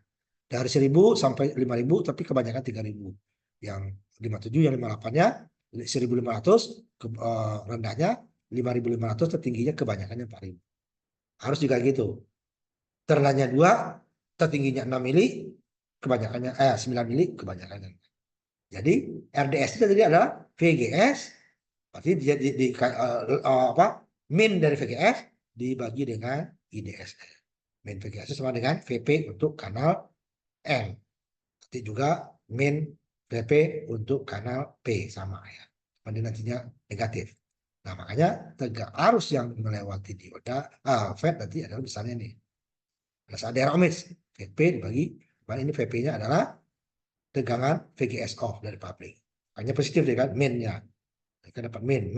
Dari 1.000 sampai 5.000, tapi kebanyakan 3.000. Yang 57, yang 58-nya 1.500, rendahnya 5.500, tertingginya kebanyakannya 4.000. Harus juga gitu. Terendahnya 2, tertingginya 6 mili, kebanyakannya 9 mili, kebanyakannya. Jadi RDS itu tadi adalah VGS, berarti min dari VGS dibagi dengan IDS. Min VGS sama dengan VP untuk kanal N. Nanti juga min VP untuk kanal P sama ya. Nanti nantinya negatif. Nah, makanya tegak arus yang melewati dioda FET nanti adalah misalnya nih. Pada daerah ohmage, VP dibagi, ini VP-nya adalah tegangan VGS off dari pabrik. Hanya positif deh kan, min-nya. Kita dapat min,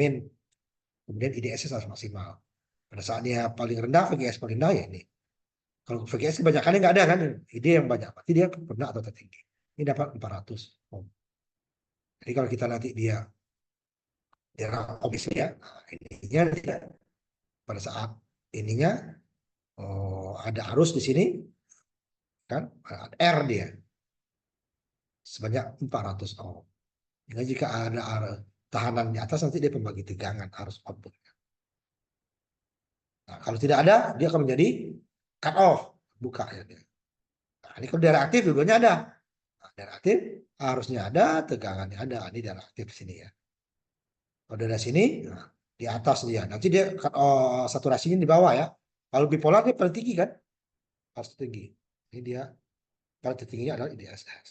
kemudian IDS harus maksimal. Pada saat dia paling rendah, VGS paling rendah ya ini. Kalau VGS kebanyakannya nggak ada kan, ID yang banyak, berarti dia rendah atau tertinggi. Ini dapat 400 ohm. Jadi kalau kita nanti dia ohmage ya, ininya tidak. Pada saat ininya ada arus di sini, kan R dia sebanyak 400 ohm. Jadi jika ada tahanan di atas nanti dia pembagi tegangan arus output. Nah, kalau tidak ada dia akan menjadi cut off, buka ya dia. Nah, ini kalau daerah aktif dulunya ada. Nah, daerah aktif harusnya ada, tegangannya ada. Ini daerah aktif sini ya. Kalau daerah sini nah, di atas dia. Nanti dia saturasinya di bawah ya. Kalau bipolar dia paling tinggi kan? Harus tinggi. Ini dia paling tingginya adalah IDSS.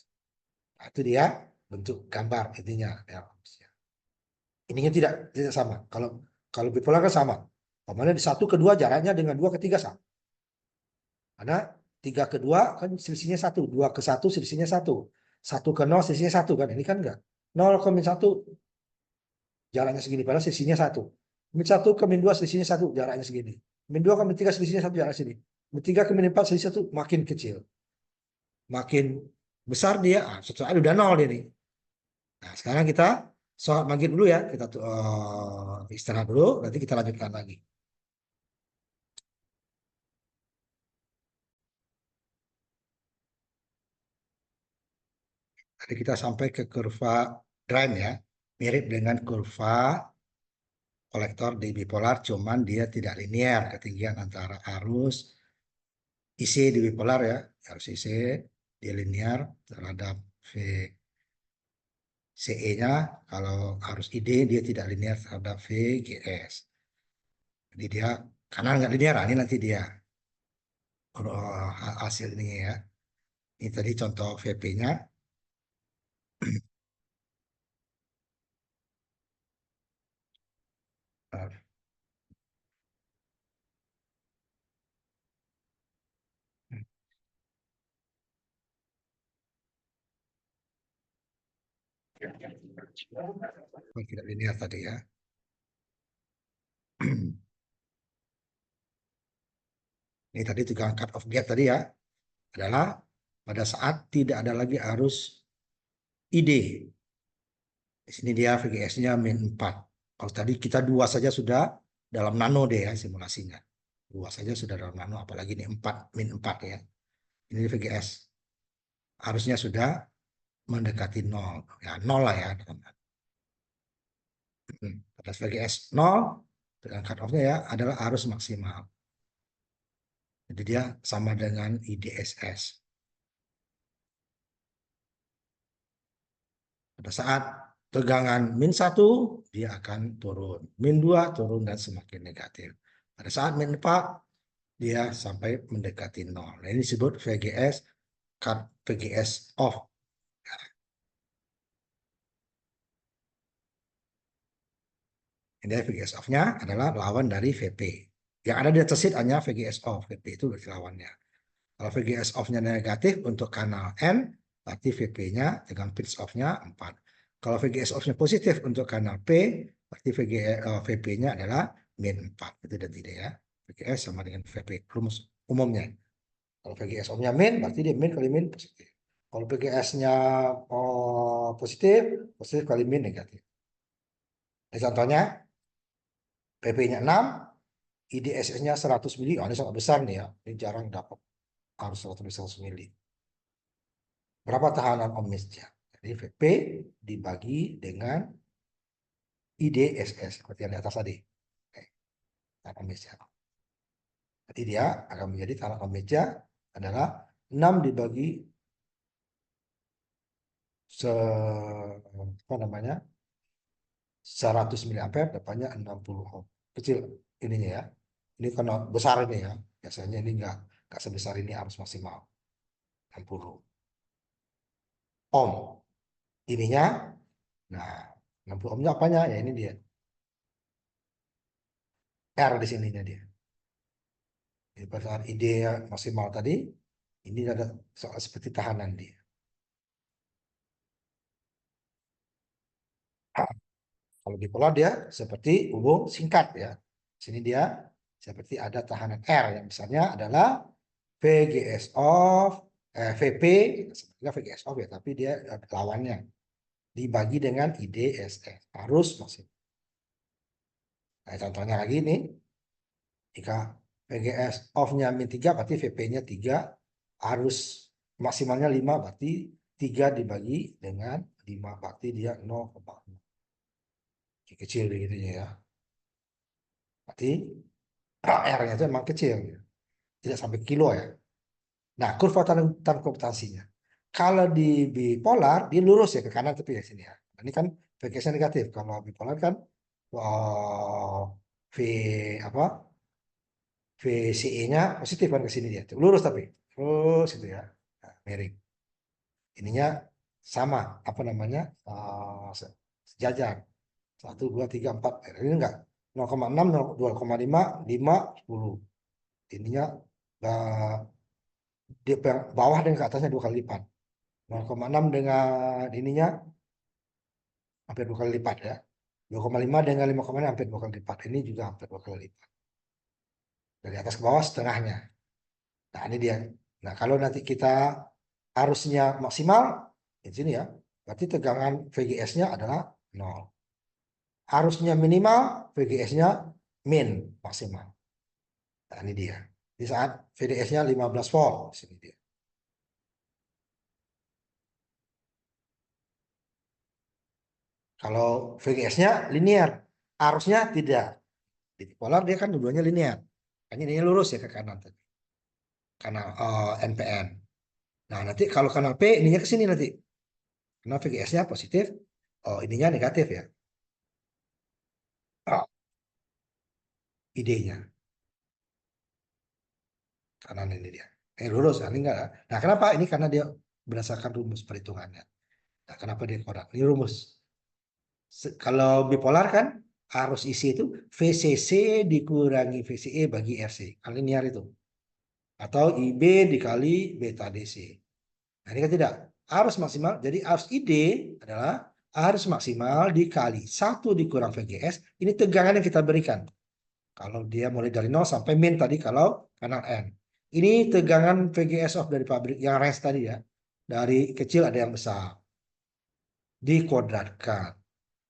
Nah, itu dia bentuk gambar intinya ya. Ininya tidak sama. Kalau bipolar kan sama. Pokoknya di 1 ke 2 jaraknya dengan 2 ke 3 sama. Karena 3 ke 2 kan selisihnya 1, 2 ke 1 selisihnya 1. 1 ke 0 selisihnya 1 kan. Ini kan enggak. 0 ke min 1 jaraknya segini, padahal selisihnya 1. Min 1 ke min 2 selisihnya 1, jaraknya segini. Min 2 ke min 3 selisihnya 1, jaraknya segini. Min 3 ke min 4 selisih 1, makin kecil. Makin besar dia, soalnya udah 0 dia nih. Nah, sekarang kita sholat maghrib dulu ya. Kita istirahat dulu, nanti kita lanjutkan lagi. Tadi kita sampai ke kurva drain ya. Mirip dengan kurva kolektor di bipolar, cuman dia tidak linear ketinggian antara arus IC di bipolar ya. Arus IC dia linear terhadap VCE-nya. Kalau arus ID dia tidak linear terhadap VGS. Jadi dia karena nggak linear, ini nanti dia hasil ini ya. Ini tadi contoh VP-nya. Tidak linear tadi ya. Ini tadi tukang cut off gap tadi ya, adalah pada saat tidak ada lagi arus ID. Di sini dia VGS-nya min 4. Kalau tadi kita 2 saja sudah dalam nano deh ya simulasinya. 2 saja sudah dalam nano, apalagi ini 4, min 4 ya. Ini VGS. Harusnya sudah mendekati 0. Ya 0 lah ya. Pada VGS 0, dengan cut off-nya ya adalah arus maksimal. Jadi dia sama dengan IDSS. Pada saat tegangan min 1, dia akan turun. Min 2 turun dan semakin negatif. Pada saat min 4, dia sampai mendekati 0. Nah, ini disebut VGS, cut VGS off. Ini VGS off-nya adalah lawan dari VP. Yang ada di atas sheet hanya VGS off. VP itu berarti lawannya. Kalau VGS off-nya negatif untuk kanal N, berarti VP-nya dengan pitch off-nya 4. Kalau VGS off-nya positif untuk kanal P, berarti VP-nya adalah min 4. Itu dan tidak ya. VGS sama dengan VP rumus umumnya. Kalau VGS off-nya min, berarti dia min kali min positif. Kalau VGS-nya positif, positif kali min negatif. Ini contohnya, PP-nya 6, IDSS-nya 100 mili. Oh, ini sangat besar nih ya. Ini jarang dapat harus 100 mili. Berapa tahanan ohmsnya? Jadi VP dibagi dengan IDSS seperti yang di atas tadi. Tahanan ohmsnya. Jadi dia akan menjadi tahanan ohmsnya adalah 6 dibagi apa namanya 100 miliampere, dapatnya 60 ohm. Kecil ininya ya. Ini karena besar ini ya. Biasanya ini enggak sebesar ini arus maksimal 60 ohm. Ininya, nah 60 ohmnya apanya? Ya ini dia. R di sininya dia. Jadi pada saat ide maksimal tadi, ini ada soal seperti tahanan dia. Kalau bipolar dia seperti hubung singkat ya. Sini dia seperti ada tahanan R yang misalnya adalah VGS off, VP, sebenarnya VGS off ya, tapi dia lawannya dibagi dengan IDSS, arus maksimal. Nah, contohnya lagi nih, jika VGS off-nya min 3, berarti VP-nya 3, arus maksimalnya 5, berarti 3 dibagi dengan 5, berarti dia 0,6. Kecil begitu ya. Berarti R-nya itu memang kecil, tidak sampai kilo ya. Nah, kurva kompetansinya. Kalau di bipolar, dia lurus ya ke kanan tapi ya sini ya. Ini kan VGS-nya negatif. Kalau bipolar kan V apa VCE-nya positif kan ke sini dia. Lurus tapi. Terus itu ya. Nah, miring. Ininya sama apa namanya sejajar 1, 2, 3, 4. Ini enggak 0,6, 2,5, 5, 10. Ininya eh, di bawah dengan ke atasnya 2 kali lipat. 0,6 dengan ininya hampir 2 kali lipat ya. 2,5 dengan 5,6 hampir 2 kali lipat. Ini juga hampir 2 kali lipat. Dari atas ke bawah setengahnya. Nah, ini dia. Nah, kalau nanti kita arusnya maksimal, di sini ya, berarti tegangan VGS-nya adalah 0. Arusnya minimal, VGS-nya min maksimal. Nah, ini dia. Di saat VDS-nya 15 volt, di sini dia. Kalau VGS-nya linear, arusnya tidak. Di polar dia kan dua-duanya linear. Hanya ini lurus ya ke kanan tadi. Kanal NPN. Nah, nanti kalau kanal P ininya ke sini nanti. Karena VGS-nya positif, oh ininya negatif ya. Oh, idenya. Kanan ini dia. Lurus, ini enggak. Nah, kenapa? Ini karena dia berdasarkan rumus perhitungannya. Nah, kenapa dia kodak? Ini rumus. Kalau bipolar kan arus isi itu VCC dikurangi VCE bagi RC. Kan linear itu. Atau IB dikali beta DC. Nah, ini kan tidak. Arus maksimal. Jadi arus ID adalah arus maksimal dikali 1 dikurang VGS. Ini tegangan yang kita berikan. Kalau dia mulai dari 0 sampai min tadi kalau kanal N. Ini tegangan VGS off dari pabrik yang range tadi ya. Dari kecil ada yang besar. Dikuadratkan.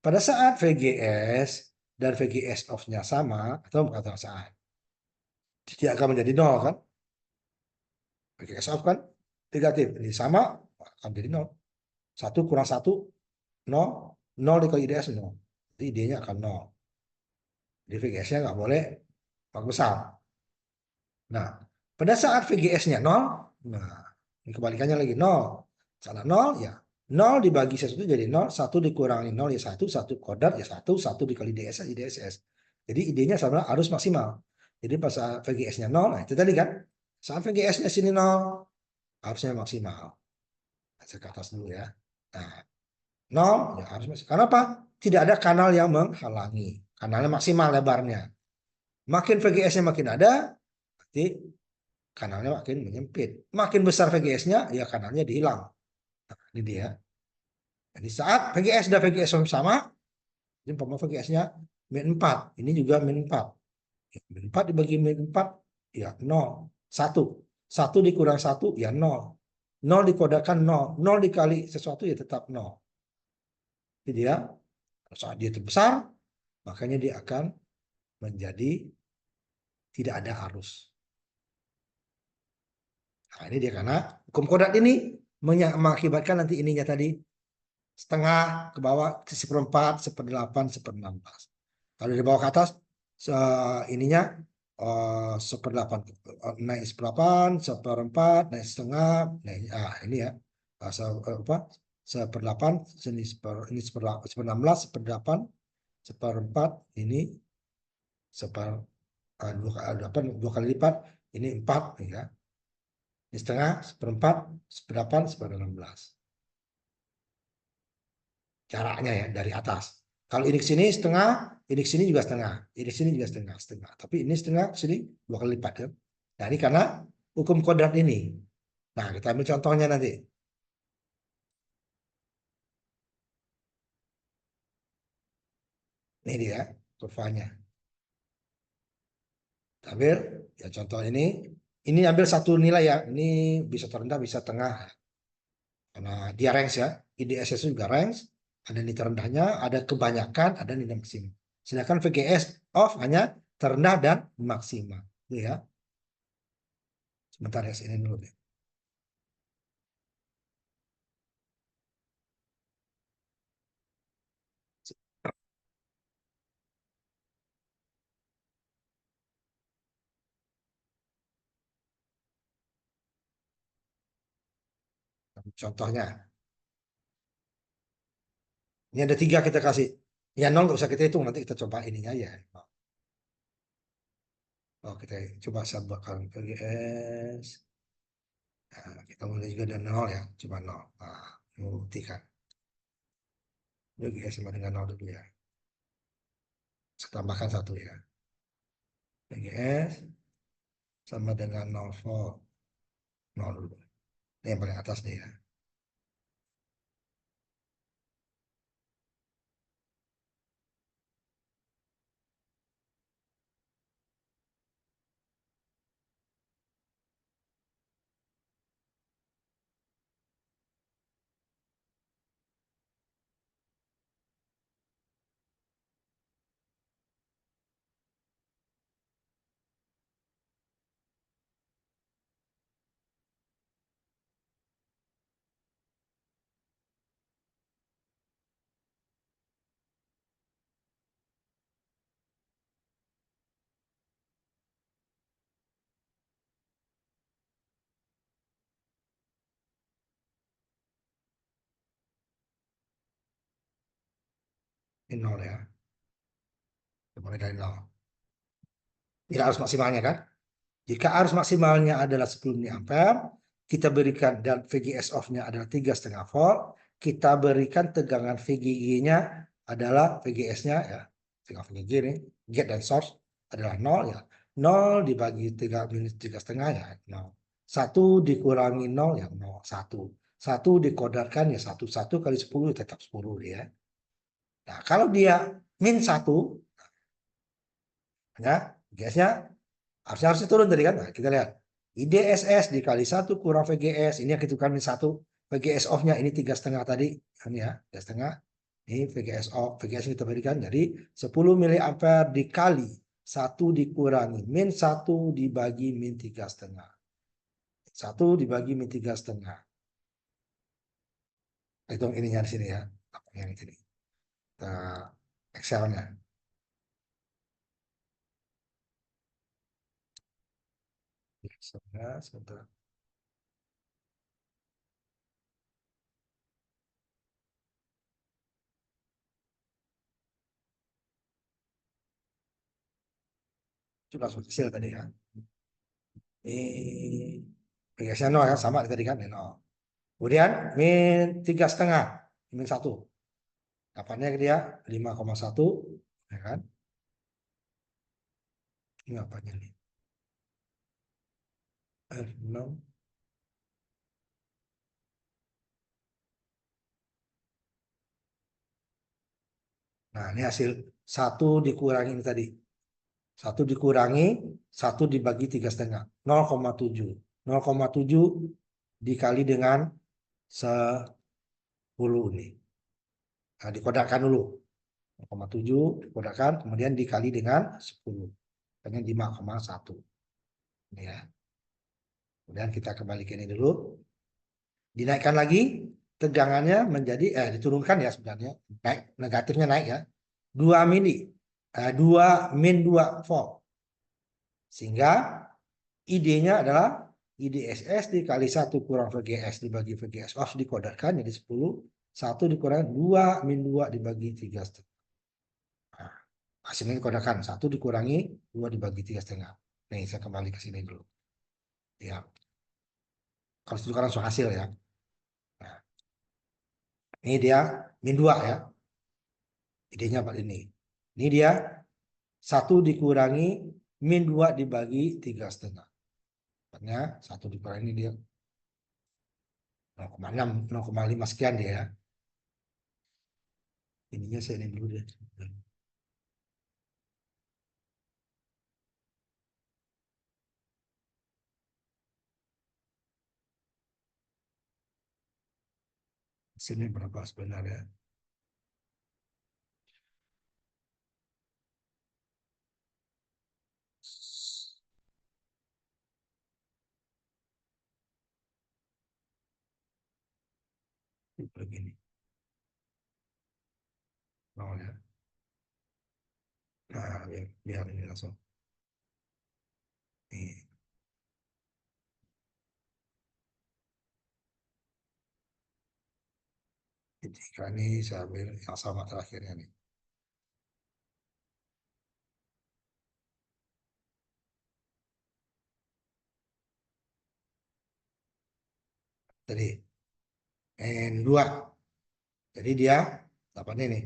Pada saat VGS dan VGS off-nya sama, atau bukan saat, dia akan menjadi 0 kan? VGS off kan negatif. Ini sama, akan jadi 0. 1 kurang 1, 0. 0 dikali IDS 0. Jadi ID-nya akan 0. Jadi VGS-nya nggak boleh besar. Nah, pada saat VGS-nya 0, nah, ini kebalikannya lagi 0. Salah 0, ya 0 dibagi 1 jadi 0, 1 dikurangi 0 ya 1, 1 kodar ya 1, 1 dikali DSS, IDSS. Jadi idenya sama arus maksimal. Jadi pas VGS-nya 0, nah itu tadi kan, saat VGS-nya sini 0, harusnya maksimal. Saya ke atas dulu ya. Nah, 0, ya harus maksimal. Karena apa? Tidak ada kanal yang menghalangi. Kanalnya maksimal lebarnya. Makin VGS-nya makin ada, berarti kanalnya makin menyempit. Makin besar VGS-nya, ya kanalnya dihilang. Nah, ini dia. Jadi saat VGS dan VGS sama, ini VGS-nya min 4. Ini juga min 4. Min 4 dibagi min 4, ya 0. 1. 1 dikurang 1, ya 0. 0 dikodakan 0. 0 dikali sesuatu, ya tetap 0. Jadi dia, saat dia terbesar, makanya dia akan menjadi tidak ada arus. Nah, ini dia karena hukum kodrat ini mengakibatkan nanti ininya tadi setengah ke bawah, seperempat, seperdelapan, sepernambah. Kalau dari bawah ke atas, ininya seperdelapan, naik seperdelapan, seperempat, naik setengah, naik, ini ya, apa, seperdelapan, ini sepernam belas, seperdelapan, seperempat, ini dua kali lipat, ini 4, ya. Ini setengah, seperempat, seperdelapan, seperenam belas. Jaraknya ya dari atas. Kalau ini ke sini setengah, ini ke sini juga setengah, ini ke sini juga setengah, setengah. Tapi ini setengah, sini 2 kali lipat ya. Nah, ini karena hukum kodrat ini. Nah, kita ambil contohnya nanti. Ini dia kurvanya. Ambil ya contoh ini. Ini ambil satu nilai ya. Ini bisa terendah, bisa tengah. Karena dia range ya. IDSS juga range. Ada nilai terendahnya, ada kebanyakan, ada nilai maksimum. Sedangkan VGS off hanya terendah dan maksimal. Itu ya. Sebentar ya, ini dulu deh. Contohnya, ini ada 3 kita kasih. Ya 0 nggak usah kita hitung, nanti kita coba ininya aja. Oh, kita coba samakan VGS. Nah, kita mulai juga dari 0 ya, coba 0. Nah, Buktikan. BGS sama dengan 0 dulu ya. Saya tambahkan satu ya. BGS sama dengan 0 volt. 0 dulu. Ini yang paling atas nih ya. Ini 0 ya. Mulai dari 0. Tidak harus maksimalnya kan? Jika arus maksimalnya adalah 10 mA, kita berikan dan VGS off-nya adalah 3,5 volt, kita berikan tegangan VGG-nya adalah VGS-nya ya, tegangan VGG ini, gate dan source adalah 0 ya. 0 dibagi 3 minus 3,5 ya 0. 1 dikurangi 0 ya 0. 1. 1 dikodarkan ya 1. 1 kali 10 tetap 10 ya. Nah, kalau dia min 1, ya, VGS-nya harusnya turun tadi kan. Nah, kita lihat IDSS dikali 1 kurang VGS, ini yang kita kami 1, VGS off-nya ini 3,5 tadi, ini ya 3,5, ini VGS off, VGS kita berikan jadi 10 mA dikali 1 dikurangi min 1 dibagi min 3,5, 1 dibagi min 3,5, hitung ininya di sini ya, yang di sini Excel-nya. Sebentar. Sudah hasil tadi ya. Ini VGS-nya 0 ya, sama tadi kan 0. Kemudian min 3,5, min 1. Dapatnya dia 5,1, ya kan? Ini apanya nih? F6. Nah, ini hasil 1 dikurangi ini tadi. 1 dikurangi, 1 dibagi 3,5. 0,7. 0,7 dikali dengan 10 nih. Nah, dikodakan dulu. 0,7 dikodakan, kemudian dikali dengan 10. Hanya 5,1. Ini ya. Kemudian kita kembali ke ini dulu. Dinaikkan lagi tegangannya menjadi diturunkan ya sebenarnya, naik, negatifnya naik ya, 2 mili, 2 min 2 volt, sehingga ID-nya adalah IDSS dikali 1 kurang VGS dibagi VGS off dikodarkan jadi 10, 1 dikurangi 2 min 2 dibagi 3,5. Nah, hasilnya dikodarkan 1 dikurangi 2 dibagi 3,5. Nih saya kembali ke sini dulu ya, kalau itu kan langsung hasil ya. Nah, ini dia min 2 ya, idenya Pak ini. Ini dia 1 dikurangi min 2 dibagi 3,5. Makanya 1 dikurangi ini dia 0,6, 0,5 sekian dia ya. Ininya saya ini dulu deh. Sini berapa sebenarnya? Begini. Oh ya. Nah, biar ini langsung. Nih. Ketika ini saya ambil yang sama terakhirnya nih. Jadi N2. Jadi dia dapatnya ini.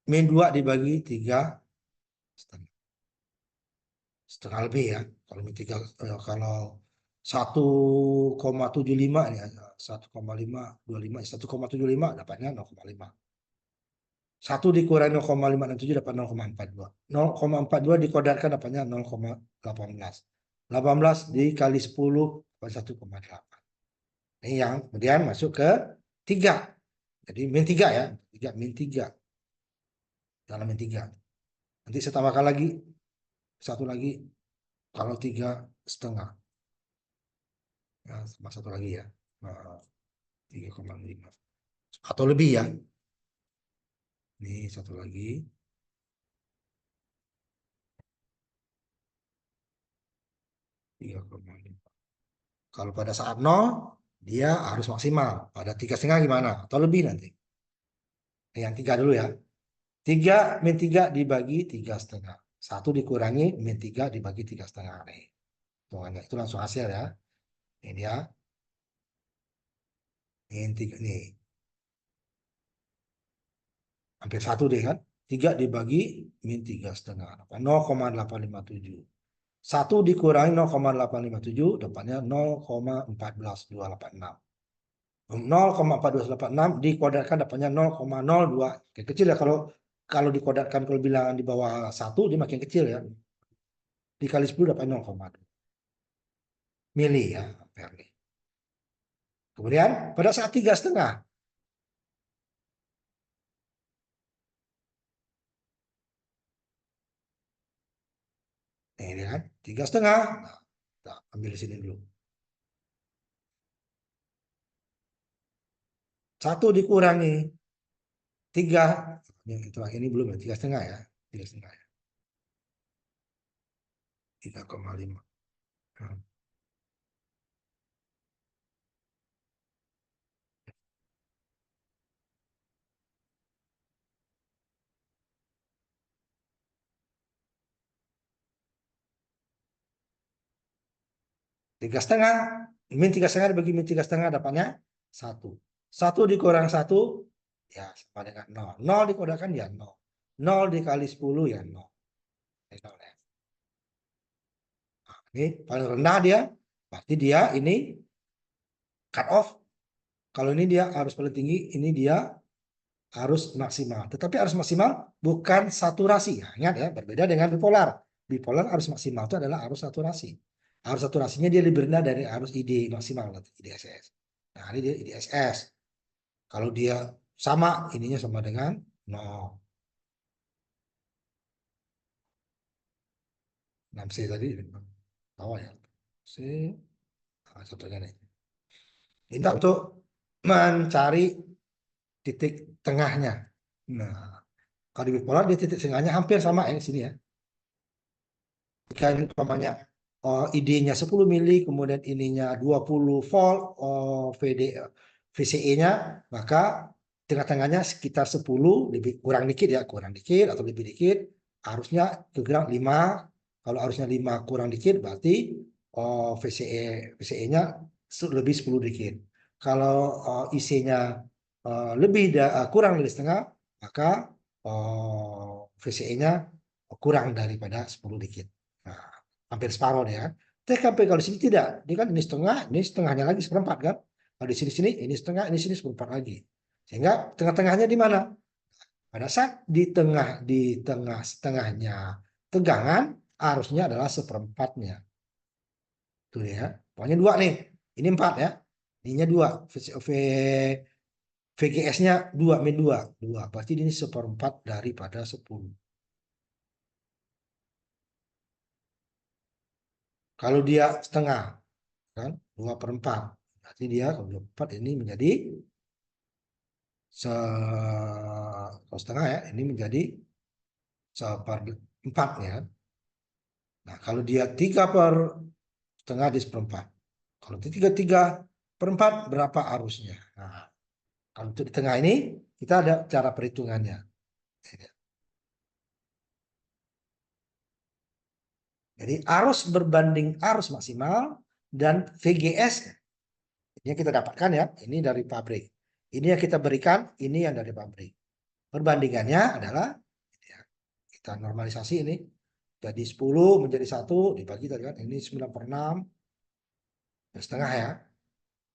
Min 2 dibagi 3 setengah. Setengah lebih ya. Kalau min 3, kalau 1,75 ini, 1,525, 1,75 dapatnya 0,5. 1 dikurangi 0,567 dapat 0,42. 0,42 dikodarkan dapatnya 0,18. 18 dikali 10 dapat 1,8. Ini yang kemudian masuk ke 3. Jadi min 3 ya. 3 min 3. Dalam min 3. Nanti saya tambahkan lagi. Satu lagi. Kalau 3,5. Ya, sama satu lagi ya. 3,5. Atau lebih ya. Ini satu lagi. 3,5. Kalau pada saat 0, dia harus maksimal. Pada 3,5 gimana? Atau lebih nanti. Yang 3 dulu ya. 3 min 3 dibagi 3,5. 1 dikurangi min 3 dibagi 3,5. Nih. Hitungannya itu langsung hasil ya. Ini dia. Min 3 nih. Hampir 1 deh kan. 3 dibagi min 3,5. 0,857. 1 dikurangi 0,857 dapatnya 0,14286. 0,4286 dikodarkan dapatnya 0,02. Kecil ya kalau dikodarkan kalau bilangan di bawah 1 dia makin kecil ya. Dikali 10 dapat 0,2 mili ya ampere nih. Kemudian pada saat 3,5 ini kan 3,5. Nah, kita ambil di sini dulu. 1 dikurangi 3. Ini belum ya, 3,5 ya. 3,5 ya. 3,5. Nah. 3,5. Min 3,5 dibagi min 3,5 dapatnya 1. 1 dikurang 1 ya sama dengan 0. 0 dikurangi ya 0. 0 dikali 10 ya 0. Ini 0 ya. Nah, ini paling rendah dia. Berarti dia ini cut off. Kalau ini dia harus paling tinggi, ini dia harus maksimal. Tetapi harus maksimal bukan saturasi. Nah, ingat ya, berbeda dengan bipolar. Bipolar arus maksimal itu adalah arus saturasi. Arus saturasinya dia lebih rendah dari arus ID maksimal, IDSS. Nah, ini dia IDSS. Kalau dia sama, ininya sama dengan 0. 6C tadi, tahu ya. C, nah, contohnya nih. Minta untuk mencari titik tengahnya. Nah, kalau di bipolar dia titik tengahnya hampir sama ya sini ya. Jika ini umpamanya ID-nya 10 mili, kemudian ininya 20 volt, VCE-nya, maka tengah-tengahnya sekitar 10, lebih kurang dikit ya, kurang dikit atau lebih dikit, harusnya kurang 5. Kalau harusnya 5 kurang dikit, berarti VCE-nya lebih 10 dikit. Kalau IC-nya kurang dari setengah, maka VCE-nya kurang daripada 10 dikit. Nah, hampir separuh ya. TKP kalau di sini tidak, dia kan ini setengah, ini setengahnya lagi seperempat kan. Kalau di sini ini setengah, ini sini seperempat lagi. Sehingga tengah-tengahnya di mana? Pada saat di tengah setengahnya tegangan, arusnya adalah seperempatnya. Tuh ya. Pokoknya 2 nih. Ini 4 ya. Ininya 2. VGS-nya 2 min 2. 2. Berarti ini seperempat daripada 10. Kalau dia setengah, kan 2/4. Berarti dia kalau 2/4 ini menjadi kalau setengah ya, ini menjadi 1/4 ya. Nah, kalau dia 3/setengah di seperempat. Kalau 3/4 berapa arusnya? Nah, kalau untuk di tengah ini kita ada cara perhitungannya. Jadi arus berbanding arus maksimal dan VGS Ini yang kita dapatkan ya, ini dari pabrik. Ini yang kita berikan, ini yang dari pabrik. Perbandingannya adalah ya, kita normalisasi ini. Jadi 10 menjadi 1 dibagi tadi kan. Ini 9/6 setengah ya.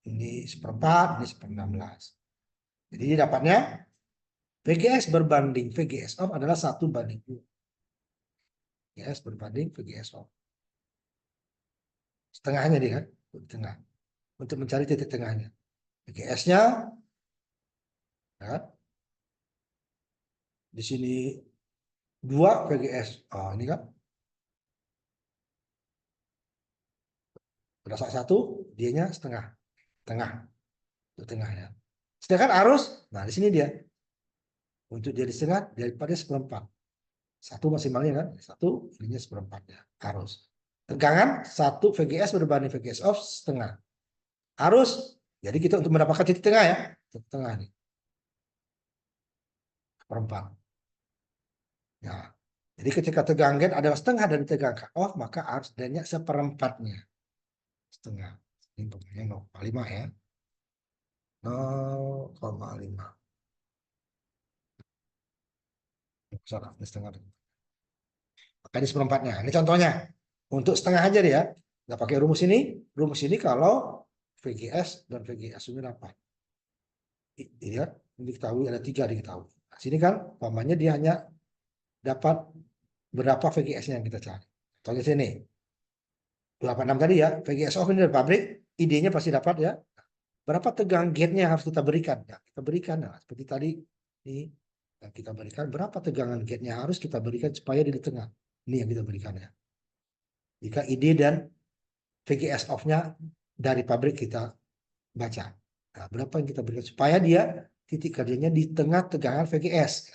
Ini 1/4, ini 1/16. Jadi dapatnya VGS berbanding VGS off adalah 1/2. VGS berbanding VGS off. Setengahnya dia kan, tengah. Untuk mencari titik tengahnya. VGS-nya ya, di sini 2 VGS. Oh, ini kan pada saat 1 dianya setengah, tengah, itu tengahnya. Sedangkan arus, nah di sini dia untuk dia di setengah daripada 1/4. 1 maksimalnya kan, 1 ininya 1/4-nya arus. Tegangan 1 VGS berbanding VGS off setengah. Arus, jadi kita untuk mendapatkan titik tengah ya, titik tengah nih, 1/4. Ya, jadi ketika tegangan gate adalah setengah dari tegangan cut off, maka arus D-nya 1/4-nya. Setengah. Ini pokoknya 0,5 ya. 0,5. Salah, ini setengah. Maka ini 1/4-nya. Ini contohnya. Untuk setengah aja dia. Nggak pakai rumus ini. Rumus ini kalau VGS dan VGS ini dapat. Lihat, ini diketahui ada 3 diketahui. Nah, sini kan, umpamanya dia hanya dapat berapa VGS-nya yang kita cari. Contohnya sini. 86 tadi ya, VGS off ini dari pabrik, idenya pasti dapat ya. Berapa tegangan gate-nya yang harus kita berikan? Ya, kita berikan ya, seperti tadi ini yang kita berikan berapa tegangan gate-nya harus kita berikan supaya di tengah. Ini yang kita berikan ya. Jika ID dan VGS off-nya dari pabrik kita baca. Nah, berapa yang kita berikan supaya dia titik kerjanya di tengah tegangan VGS.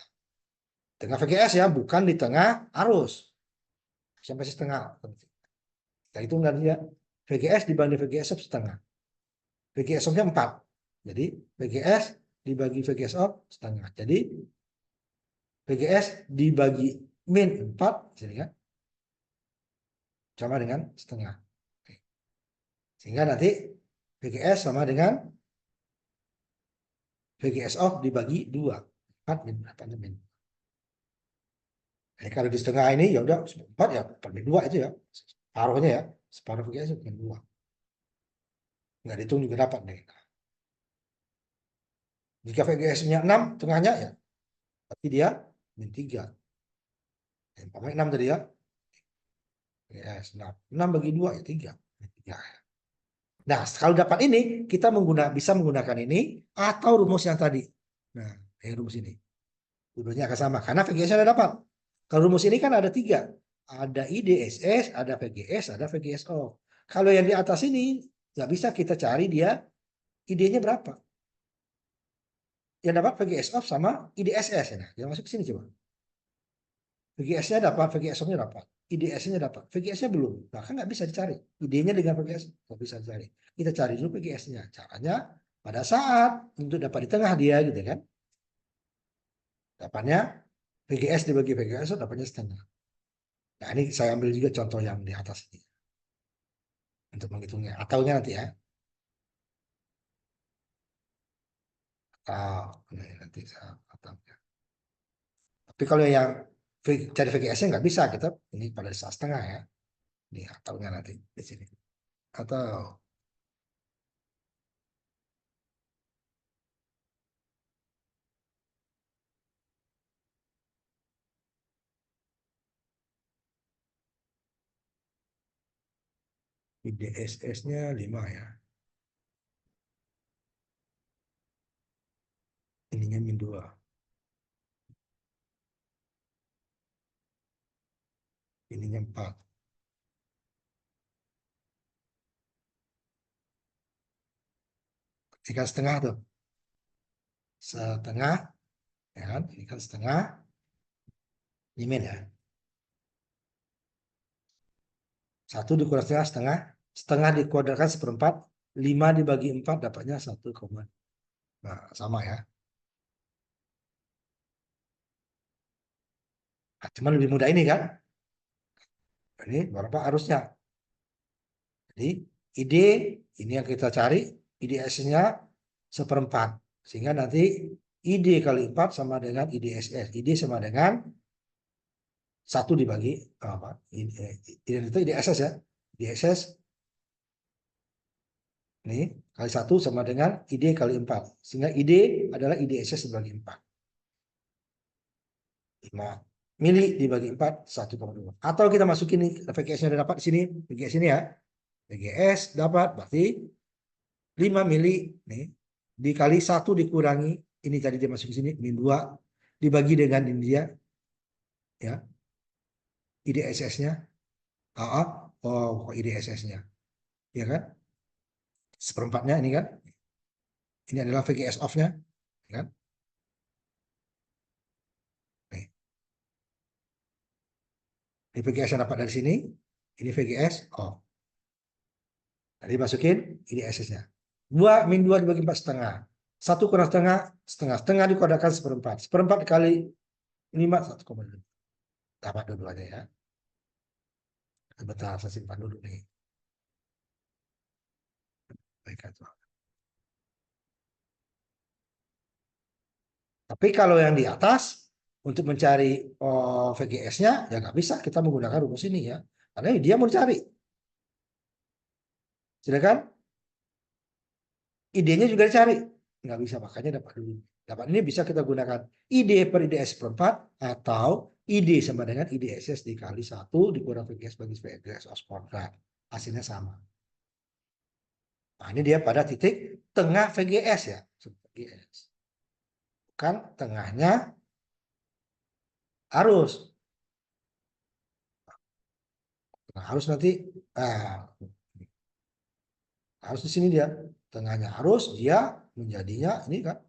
Tengah VGS ya, bukan di tengah arus. Sampai setengah. Kita hitung dari dia VGS dibanding VGS off setengah. VGS off-nya 4. Jadi VGS dibagi VGS off setengah. Jadi VGS dibagi min 4, jadi kan? Sama dengan setengah. Sehingga nanti VGS sama dengan VGS off dibagi 2. 4 min berapa min. Nah, kalau di setengah ini ya udah 4 ya per min 2 itu ya. Separuhnya ya, separuh VGS min 2. Nggak dihitung juga dapat nih. Jika VGS-nya 6, tengahnya ya, berarti dia min 3. Yang 6 tadi ya. VGS 6. 6 bagi 2 ya 3. Min 3. Nah, kalau dapat ini, kita bisa menggunakan ini atau rumus yang tadi. Nah, rumus ini. Rumusnya akan sama, karena VGS ada dapat. Kalau rumus ini kan ada 3. Ada IDSS, ada VGS, ada VGSO. Kalau yang di atas ini, nggak bisa kita cari dia ID-nya berapa. Yang dapat VGS off sama IDSS. Nah, yang masuk ke sini coba. VGS-nya dapat, VGS-nya dapat. IDS-nya dapat, VGS-nya belum. Bahkan nggak bisa dicari. ID-nya dengan VGS nggak bisa dicari. Kita cari dulu VGS-nya. Caranya pada saat untuk dapat di tengah dia gitu kan. Dapatnya VGS dibagi VGS dapatnya setengah. Nah ini saya ambil juga contoh yang di atas ini. Untuk menghitungnya. Ataunya nanti ya. Atau nanti saya ataunya. Tapi kalau yang cari VGS-nya nggak bisa. Kita ini pada saat setengah ya. Ini ataunya nanti di sini. Atau IDSS-nya 5 ya. Ininya min 2. Ininya 4. Ini kan setengah tuh. Setengah. Ya kan? Ini kan setengah. Ini min ya. 1 dikurang setengah, setengah. Setengah dikuadratkan 1/4. 5 dibagi 4 dapatnya 1, nah, sama ya. Nah, cuman lebih mudah ini kan. Ini berapa arusnya. Jadi ID ini yang kita cari. IDSS-nya seperempat. Sehingga nanti ID kali 4 sama dengan IDSS. ID sama dengan 1 dibagi apa? Itu IDSS ya. IDSS ini kali 1 sama dengan ID kali 4. Sehingga ID adalah IDSS dibagi 4. 5 mili dibagi 4, 1,2. Atau kita masukin nih, VGS-nya udah dapat di sini. VGS ini ya. VGS dapat berarti 5 mili nih dikali 1 dikurangi ini tadi dia masuk ke sini min 2 dibagi dengan ini dia ya IDSS-nya. IDSS-nya ya kan seperempatnya ini kan ini adalah VGS off-nya ya kan. Nih. Ini VGS yang dapat dari sini, ini VGS off. Tadi masukin IDSS-nya. 2 min 2 dibagi 4 setengah. 1 kurang setengah, setengah. Setengah dikuadratkan seperempat. Seperempat kali 5, 1,2. Dapat dua-duanya ya. Sebentar, saya simpan dulu nih. Baik, tapi kalau yang di atas, untuk mencari VGS-nya, ya nggak bisa. Kita menggunakan rumus ini ya. Karena dia mau cari. Sedangkan ID-nya juga dicari. Nggak bisa, makanya dapat dulu. Dapat ini bisa kita gunakan ID per IDS seperempat, atau ID sama dengan IDSS dikali 1 dikurang VGS bagi VGS seperempat. Hasilnya sama. Nah, ini dia pada titik tengah VGS ya. VGS. Kan tengahnya arus. Nah, arus nanti harus di sini dia tengahnya arus dia menjadinya ini kan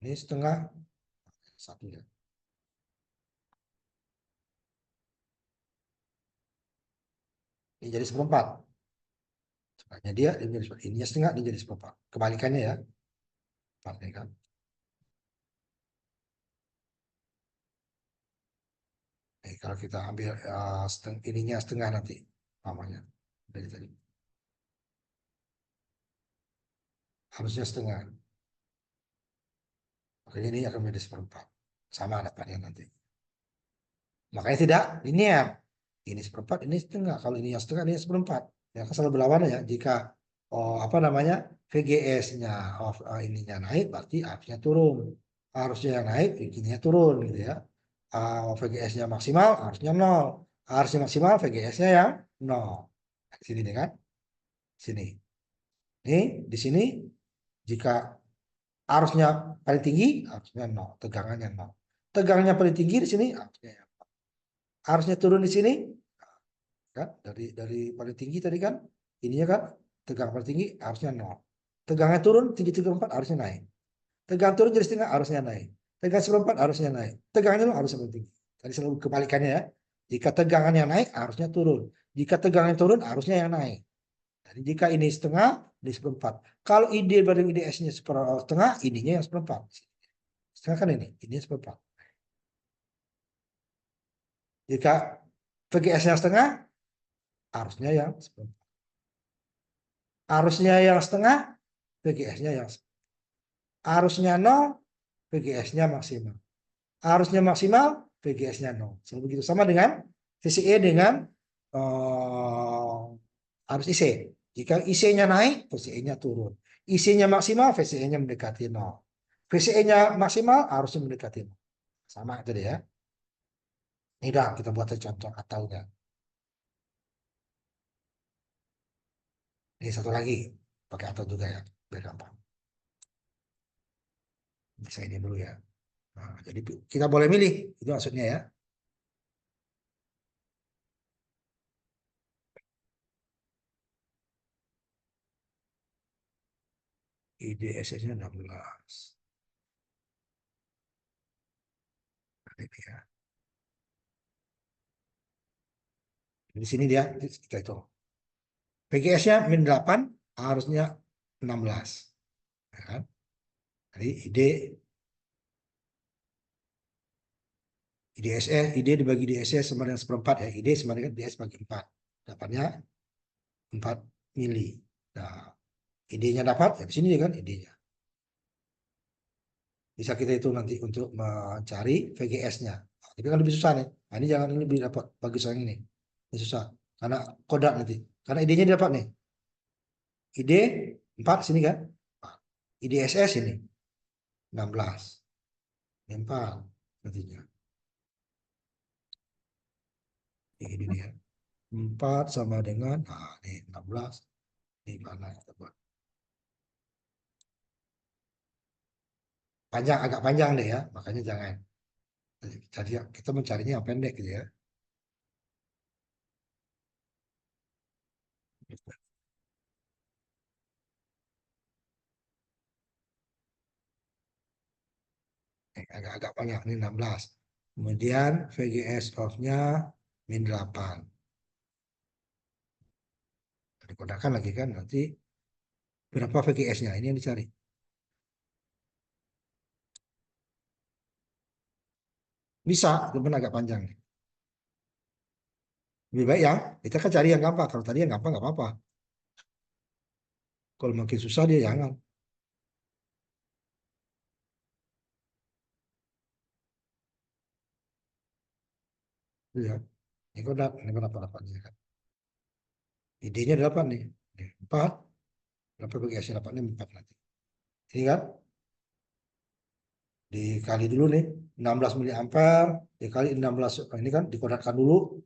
ini setengah 1 ya. Ini jadi seperempat. Setengahnya dia ini jadi seperempat. Ininya setengah ini jadi seperempat. Kebalikannya ya. Ini kan. Nih, kalau kita ambil ininya setengah nanti namanya dari tadi. Harusnya setengah. Makanya ini akan menjadi seperempat. Sama dapatnya nanti. Makanya tidak linear. Ini seperempat, ini setengah. Kalau ini yang setengah, ini yang seperempat. Ya kan selalu berlawanan ya. Jika apa namanya VGS-nya ininya naik, berarti arusnya turun. Arusnya yang naik, ininya turun gitu ya. VGS-nya maksimal, arusnya 0. Arusnya maksimal, VGS-nya yang 0. Di sini nih kan. Sini. Ini di sini jika arusnya paling tinggi, arusnya 0, tegangannya 0. Tegangannya paling tinggi di sini, arusnya turun di sini kan dari paling tinggi tadi kan ininya kan tegangan paling tinggi harusnya 0, tegangan turun tinggi 34 harusnya naik, tegangan turun jadi setengah harusnya naik, tegangan seperempat harusnya naik, tegangannya harusnya paling tinggi. Tadi selalu kebalikannya ya, jika tegangannya naik harusnya turun, jika tegangannya turun harusnya yang naik. Jadi jika ini setengah di seperempat, kalau ID dari IDS-nya setengah, ininya yang seperempat. Setengah kan ini seperempat. Jika VGS-nya setengah, arusnya yang seperempat. Arusnya yang setengah, VGS-nya yang arusnya 0, VGS-nya maksimal. Arusnya maksimal, VGS-nya 0. Selalu begitu. Sama dengan VCE dengan arus IC. Jika IC-nya naik, VCE-nya turun. IC-nya maksimal, VCE-nya mendekati 0. VCE-nya maksimal, arusnya mendekati 0. Sama itu deh ya. Ini dah kita buat contoh ataunya. Ini satu lagi. Pakai atau juga ya. Biar gampang. Bisa ini dulu ya. Nah, jadi kita boleh milih. Itu maksudnya ya. IDSS-nya 16. Ini ya. Di sini dia kita itu. PGS-nya min 8, harusnya 16. Ya kan? Jadi ID dibagi DSS sama dengan seperempat ya. ID sama dengan DS bagi 4. Dapatnya 4 mili. Nah, idenya dapat, ya di sini kan idenya. Bisa kita itu nanti untuk mencari VGS-nya. Tapi kan lebih susah nih. Nah, ini jangan lebih dapat bagus yang ini. Ini susah. Karena kodak nanti. Karena idenya dapat nih. ID 4 sini kan. Nah, IDSS ini 16. Ini 4 nantinya. Ini dia. 4 sama dengan, nah ini 16. Di mana kita buat. Panjang, agak panjang deh ya. Makanya jangan. Jadi kita mencarinya yang pendek gitu ya. Agak-agak banyak ini 16. Kemudian VGS off-nya min 8. Dikodakan lagi kan nanti berapa VGS-nya ini yang dicari. Bisa, cuman agak panjang. Lebih baik yang kita kan cari yang gampang. Kalau tadi yang gampang nggak apa-apa. Kalau makin susah dia jangan. Ya, ini kok dapat, ini berapa dapatnya kan. Idenya dapat nih. 4, berapa VGS-nya dapatnya 4 nanti. Ini kan dikali dulu nih 16 mili ampere dikali 16, ini kan dikodakan dulu.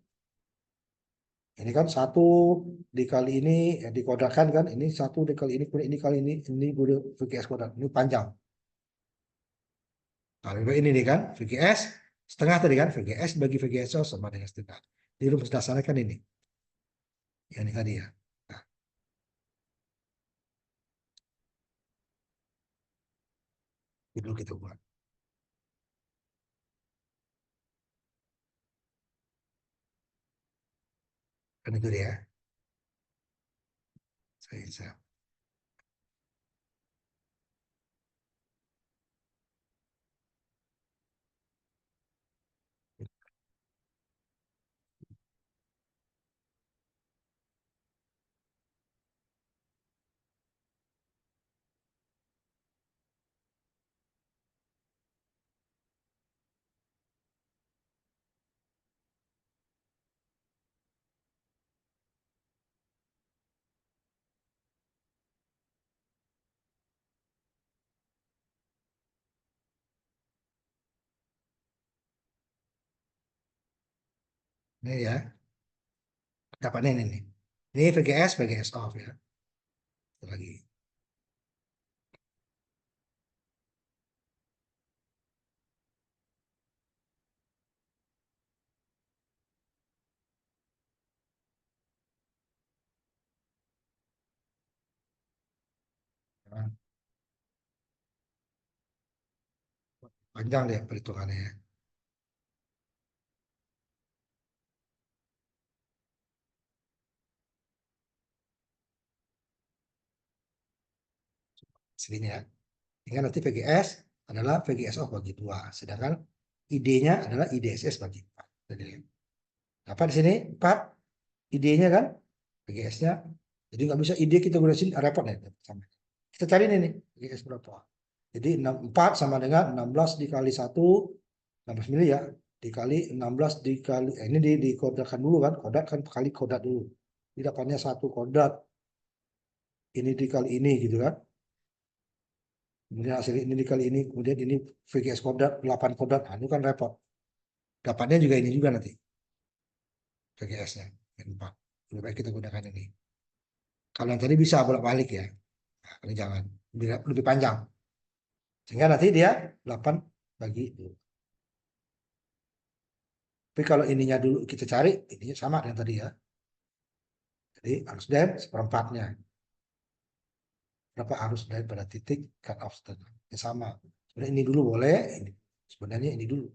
Ini kan satu dikali ini dikodakan kan ini satu dikali ini kali ini udah VGS kodak ini panjang. Nah, ini nih kan VGS setengah tadi kan VGS bagi VGS sama dengan setengah. Di rumus dasarnya kan ini yang ini tadi ya. Nah, itu dulu kita buat kan itu dia. Saya ini ya dapatnya ini nih. Ini VGS off ya. Satu lagi. Nah, panjang deh perhitungannya ya. Sini ya. Sehingga nanti VGS adalah VGS off bagi 2. Sedangkan ID-nya adalah IDSS bagi 4. Jadi, apa di sini? 4 ID-nya kan? VGS-nya. Jadi nggak bisa ID kita gunakan sini, repot ya. Kita cari ini nih, VGS berapa. Jadi 4 sama dengan 16 dikali 1, 16 mili ya. Dikali 16 dikali, ini dikodakan dulu kan. Kodak kan kali kodak dulu. Jadi dapatnya 1 kodak. Ini dikali ini gitu kan. Kemudian hasil ini dikali ini, kemudian ini VGS kodak, 8 kodak, nah, itu kan repot. Dapatnya juga ini juga nanti, VGS-nya, 4. Lebih baik kita gunakan ini. Kalau yang tadi bisa bolak-balik ya, nah, ini jangan, lebih panjang. Sehingga nanti dia 8 bagi 2. Tapi kalau ininya dulu kita cari, ininya sama dengan tadi ya. Jadi arus dan seperempatnya. Berapa arus dari pada titik cut off setengah. Ya sama. Sebenarnya ini dulu boleh, ini. Sebenarnya ini dulu.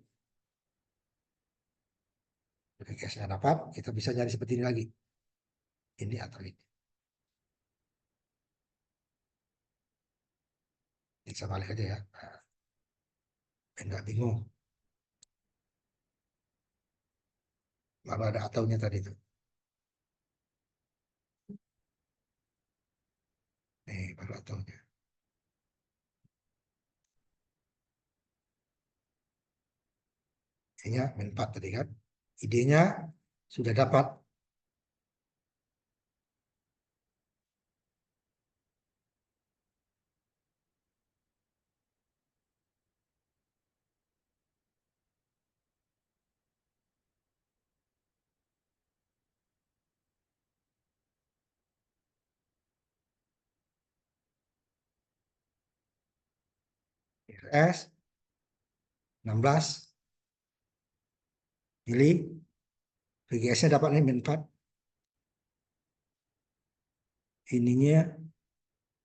VGS-nya dapat, kita bisa nyari seperti ini lagi. Ini atau ini. Bisa balik aja ya. Nah, enggak bingung. Baru ada ataunya tadi itu. baru ataunya. Idenya min 4 tadi kan. Idenya sudah dapat. S 16 mili. VGS-nya dapat nih min 4. Ininya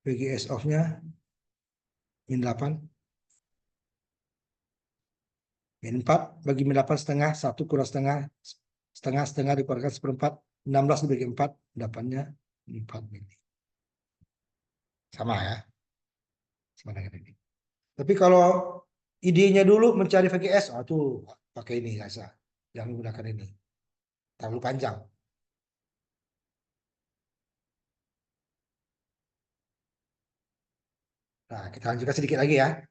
VGS off-nya min 8. Min 4 bagi min 8 setengah, 1 kurang setengah, setengah dikurangi 1/4, 16 dibagi 4, dapatnya 4 mili. Sama ya, sama dengan ini. Tapi kalau idenya dulu mencari VGS, itu pakai ini ya, jangan menggunakan ini, terlalu panjang. Nah, kita lanjutkan sedikit lagi ya.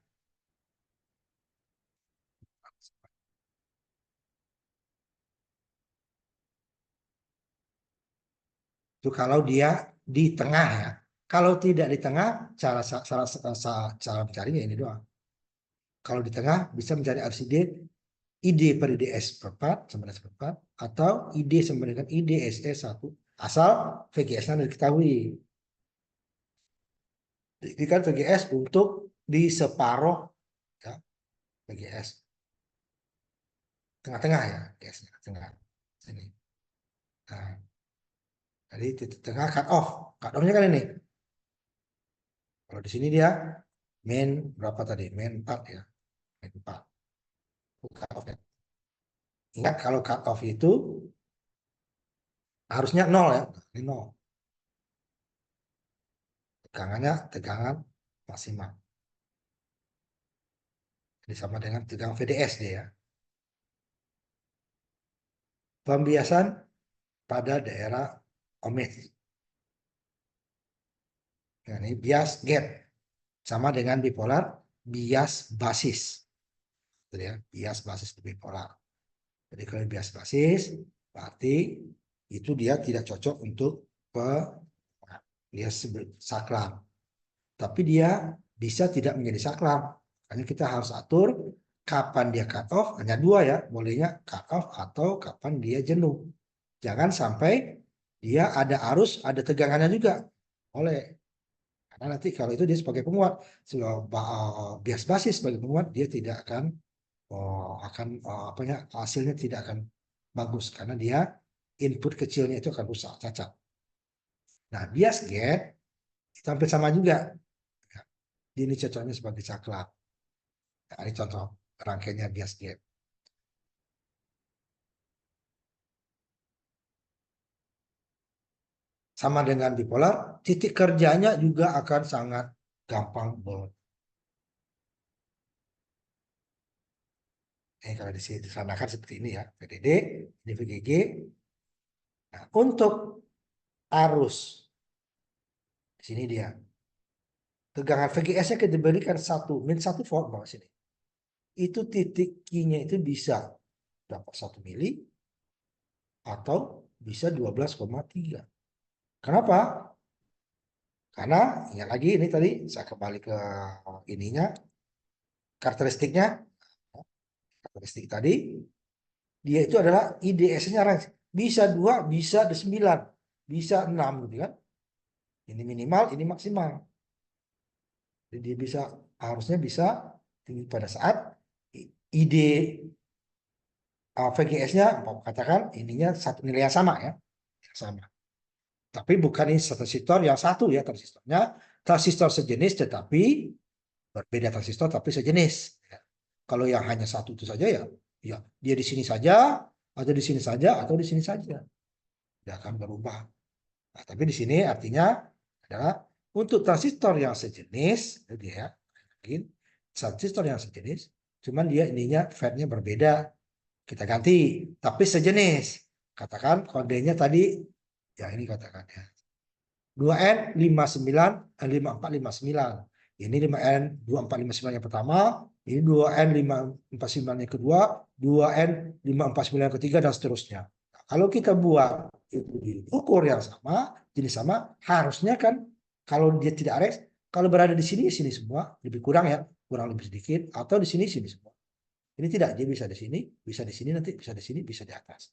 Itu kalau dia di tengah ya. Kalau tidak di tengah, cara mencarinya ini doang. Kalau di tengah bisa mencari RCD ID per IDS seperempat sama dengan seperempat, atau ID sama dengan IDSE 1, asal VGS-nya diketahui. Ini kan VGS untuk di separuh ya, VGS tengah-tengah ya, VGS-nya tengah sini. Nah, jadi titik tengah cut off-nya kan ini. Kalau di sini dia min berapa tadi? Min 4 ya, min 4. Cut off-nya. Ingat kalau cut off itu harusnya 0 ya, ini 0. Tegangan maksimal. Jadi sama dengan tegangan VDS dia ya. Pembiasan pada daerah ohmix. Nah, ini bias gate sama dengan bipolar bias basis. Jadi ya, bias basis bipolar. Jadi kalau bias basis berarti itu dia tidak cocok untuk dia saklar. Tapi dia bisa tidak menjadi saklar. Hanya kita harus atur kapan dia cut off, hanya dua ya, bolehnya cut off atau kapan dia jenuh. Jangan sampai dia ada arus, ada tegangannya juga. Oleh karena nanti kalau itu dia sebagai penguat, bias basis sebagai penguat, dia tidak akan hasilnya tidak akan bagus karena dia input kecilnya itu akan rusak, cacat. Nah, bias gate hampir sama juga. Ini cocoknya sebagai saklar. Nah, ini contoh rangkaiannya bias gate. Sama dengan bipolar, titik kerjanya juga akan sangat gampang. Kalau disanakan seperti ini ya, VDD, ini VGG. Nah, untuk arus, di sini dia. Tegangan VGS-nya kita diberikan 1 volt bawah sini. Itu titik Q-nya itu bisa dapat 1 mili atau bisa 12,3. Kenapa? Karena ingat lagi ini tadi saya kembali ke ininya karakteristik tadi dia itu adalah IDS-nya bisa 2, bisa 9, bisa 6 gitu kan. Ini minimal, ini maksimal. Jadi dia bisa harusnya bisa pada saat ID VGS-nya katakan ininya satu nilai yang sama ya, sama. Tapi bukan ini transistor yang satu ya, transistor sejenis tetapi berbeda transistor tapi sejenis. Ya. Kalau yang hanya satu itu saja ya, dia di sini saja atau di sini saja atau di sini saja, tidak akan berubah. Nah, tapi di sini artinya adalah untuk transistor yang sejenis, dia ya, transistor yang sejenis, cuman dia ininya FET-nya berbeda, kita ganti, tapi sejenis. Katakan kodenya tadi, ya ini katakan ya. 2N 59, 5459. Ini 5N 2459 yang pertama, ini 2N 549 yang kedua, 2N 549 yang ketiga, dan seterusnya. Nah, kalau kita buat itu di ukur yang sama, jenis sama, harusnya kan kalau dia tidak reks, kalau berada di sini, sini semua, lebih kurang ya, kurang lebih sedikit, atau di sini, sini semua. Ini tidak, dia bisa di sini, nanti bisa di sini, bisa di atas.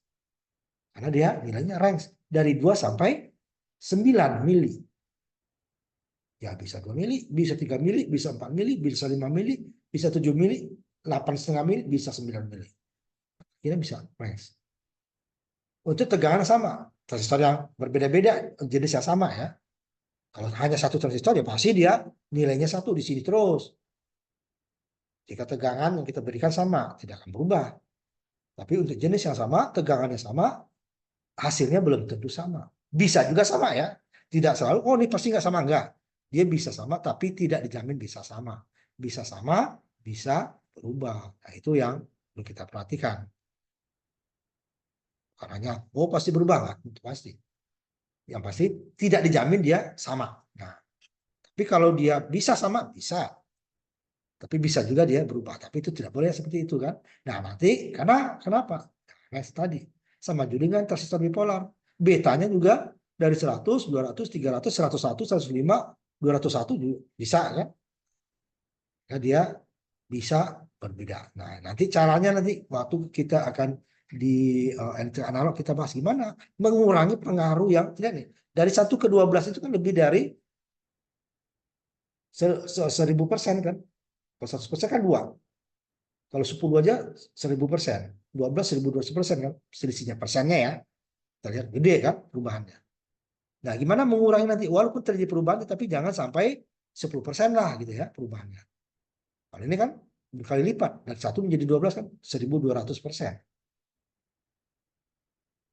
Karena dia nilainya range dari 2 sampai 9 mili. Ya bisa 2 mili, bisa 3 mili, bisa 4 mili, bisa 5 mili, bisa 7 mili, 8,5 mili, bisa 9 mili. Kita bisa range. Untuk tegangan sama, transistor yang berbeda-beda jenisnya sama ya. Kalau hanya satu transistor ya pasti dia nilainya satu di sini terus. Jika tegangan yang kita berikan sama, tidak akan berubah. Tapi untuk jenis yang sama, tegangannya sama, hasilnya belum tentu sama. Bisa juga sama ya. Tidak selalu, oh ini pasti nggak sama. Enggak. Dia bisa sama, tapi tidak dijamin bisa sama. Bisa sama, bisa berubah. Nah, itu yang perlu kita perhatikan. Karena, oh pasti berubah. Nggak? Itu pasti. Yang pasti tidak dijamin dia sama. Nah, tapi kalau dia bisa sama, bisa. Tapi bisa juga dia berubah. Tapi itu tidak boleh seperti itu kan. Nah, nanti, kenapa? Nah, tadi. Sama juga dengan transistor bipolar. Betanya juga dari 100, 200, 300, 101, 105, 201 bisa kan? Ya, dia bisa berbeda. Nah, nanti caranya nanti waktu kita akan di elektrik analog kita bahas gimana mengurangi pengaruh yang tidak nih. Dari 1 ke 12 itu kan lebih dari 1000% kan. Kalau 100% kan 2. Kalau 10 aja 1000%. 12 1200% kan selisihnya persennya ya. Kita lihat gede kan perubahannya. Nah, gimana mengurangi nanti walaupun terjadi perubahan tapi jangan sampai 10% lah gitu ya perubahannya. Kalau ini kan berkali lipat dari 1 menjadi 12 kan 1200%.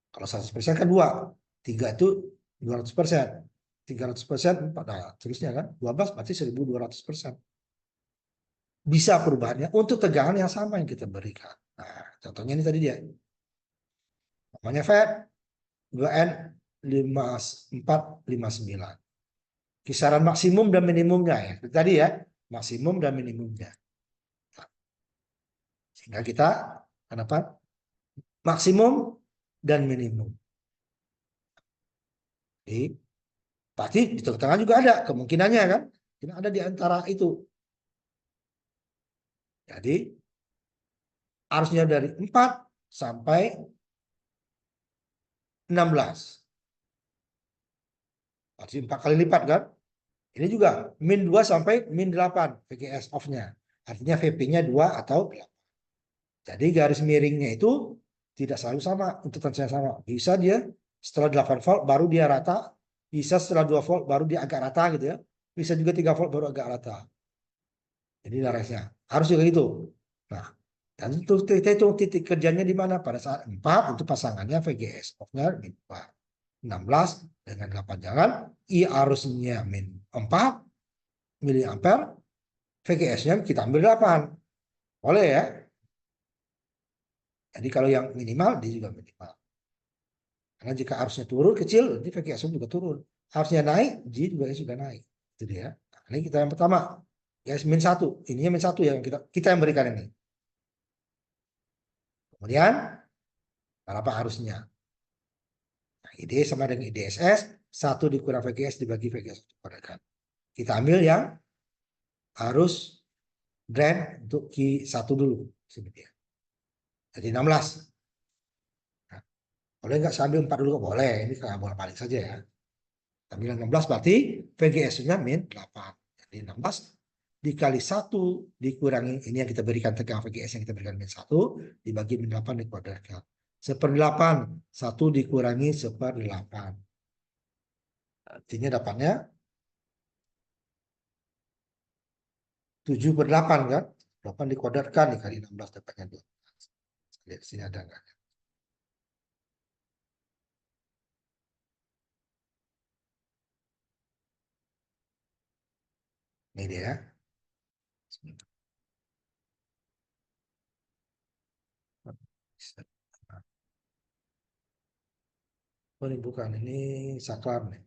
Kalau 100% kan 2. 3 itu 200%. 300% 4. Nah, terusnya kan 12 berarti 1200%. Bisa perubahannya untuk tegangan yang sama yang kita berikan. Nah, contohnya ini tadi dia. Namanya FET 2N 5459. Kisaran maksimum dan minimumnya ya. Tadi ya, maksimum dan minimumnya. Sehingga kita kenapa? Maksimum dan minimum. Jadi, pasti di tengah-tengah juga ada kemungkinannya kan. Ini ada di antara itu. Jadi, harusnya dari 4 sampai 16. Artinya 4 kali lipat kan. Ini juga min 2 sampai min 8 VGS off-nya. Artinya VP-nya 2 atau 8. Jadi garis miringnya itu tidak selalu sama untuk tensinya sama. Bisa dia setelah 8 volt baru dia rata, bisa setelah 2 volt baru dia agak rata gitu ya. Bisa juga 3 volt baru agak rata. Jadi garisnya harus juga itu. Nah, dan itu kita hitung titik kerjanya di mana pada saat 4 untuk pasangannya VGS off-nya min 4. 16 dengan 8 jangan I arusnya min 4 miliampere, VGS-nya kita ambil 8. Boleh ya. Jadi kalau yang minimal dia juga minimal. Karena jika arusnya turun kecil, nanti VGS juga turun. Arusnya naik, juga naik. Itu dia. Nah, ini kita yang pertama. Ya, min 1. Ininya min 1 yang kita yang berikan ini. Kemudian, berapa arusnya? Nah, ID sama dengan IDSS. 1 dikurang VGS dibagi VGS. Kita ambil yang arus drain untuk Q1 dulu. Jadi 16. Nah, boleh nggak saya ambil 4 dulu? Boleh. Ini kalau boleh balik saja ya. Ambil 16 berarti VGS-nya min 8. Jadi 16 dikali 1 dikurangi ini yang kita berikan tegang VGS yang kita berikan min 1 dibagi min 8 dikuadratkan. 1/8 1 dikurangi 1/8. Artinya dapatnya 7/8 kan? 8 dikuadratkan dikali 16 dapatnya 12. Lihat sini ada enggak? Ini dia. Oh, ini bukan, ini saklar nih.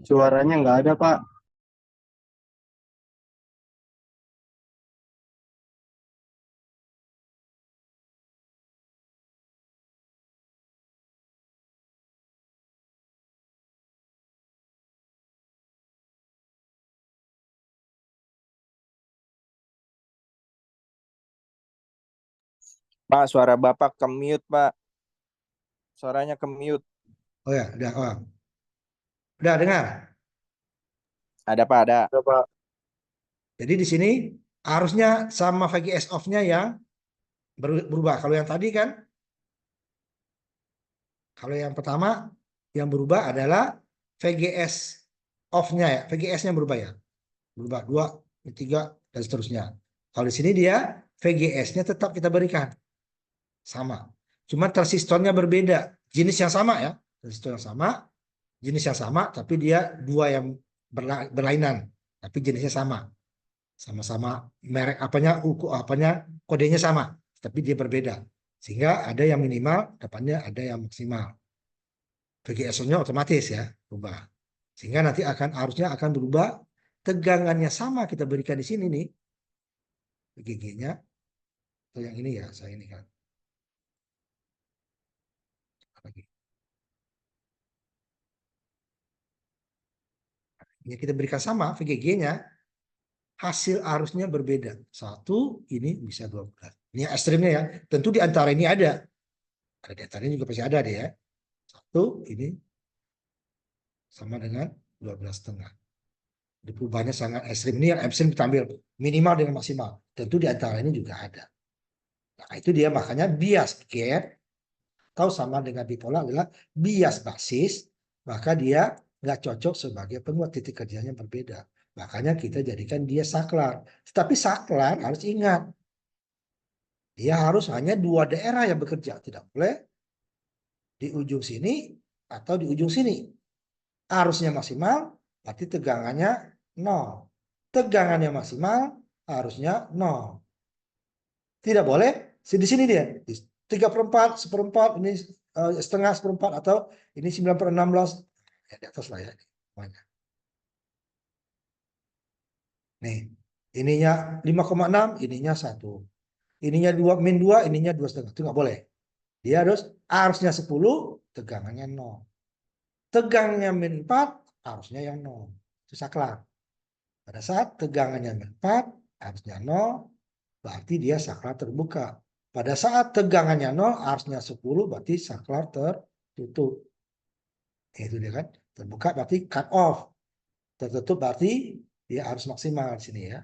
Suaranya nggak ada, Pak. Pak, suara Bapak ke-mute, Pak. Suaranya ke-mute. Oh ya, udah, oh. Udah dengar. Ada, Pak, ada. Ada, Pak. Jadi di sini harusnya sama VGS off-nya yang berubah. Kalau yang tadi kan, kalau yang pertama yang berubah adalah VGS off-nya ya, VGS-nya berubah ya. Berubah 2, 3 dan seterusnya. Kalau di sini dia VGS-nya tetap kita berikan sama. Cuma transistornya berbeda, jenis yang sama ya. Transistor yang sama, jenis yang sama, tapi dia dua yang berlainan, tapi jenisnya sama. Sama-sama merek apanya, apanya, kodenya sama, tapi dia berbeda. Sehingga ada yang minimal, depannya ada yang maksimal. VGS-nya otomatis ya, berubah. Sehingga nanti harusnya akan berubah, tegangannya sama kita berikan di sini nih, VGG-nya, atau yang ini ya, saya ini kan. Lagi. Ini kita berikan sama VGG-nya, hasil arusnya berbeda. Satu, ini bisa 12. Ini ekstrimnya ya. Tentu di antara ini ada. Ada di antara ini juga pasti ada deh ya. Satu, ini sama dengan 12,5. Di perubahannya sangat ekstrim. Ini yang ekstrim kita ambil minimal dengan maksimal. Tentu di antara ini juga ada. Nah, itu dia makanya bias gap atau sama dengan bipolar adalah bias basis, maka dia nggak cocok sebagai penguat, titik kerjanya berbeda. Makanya kita jadikan dia saklar. Tetapi saklar harus ingat, dia harus hanya dua daerah yang bekerja. Tidak boleh di ujung sini atau di ujung sini. Arusnya maksimal, berarti tegangannya 0. Tegangannya maksimal, arusnya 0. Tidak boleh di sini dia. 3/4, seperempat, ini setengah, seperempat, atau ini 9/16. Ya, di atas lah ya. Nih, ininya 5,6, ininya 1. Ininya 2, min 2, ininya 2,5. Itu nggak boleh. Dia arusnya 10, tegangannya 0. Tegangnya min 4, arusnya yang 0. Itu saklar. Pada saat tegangannya min 4, arusnya 0, berarti dia saklar terbuka. Pada saat tegangannya 0, arusnya 10, berarti saklar tertutup. Itu dia kan. Terbuka berarti cut off. Tertutup berarti dia harus maksimal di sini ya.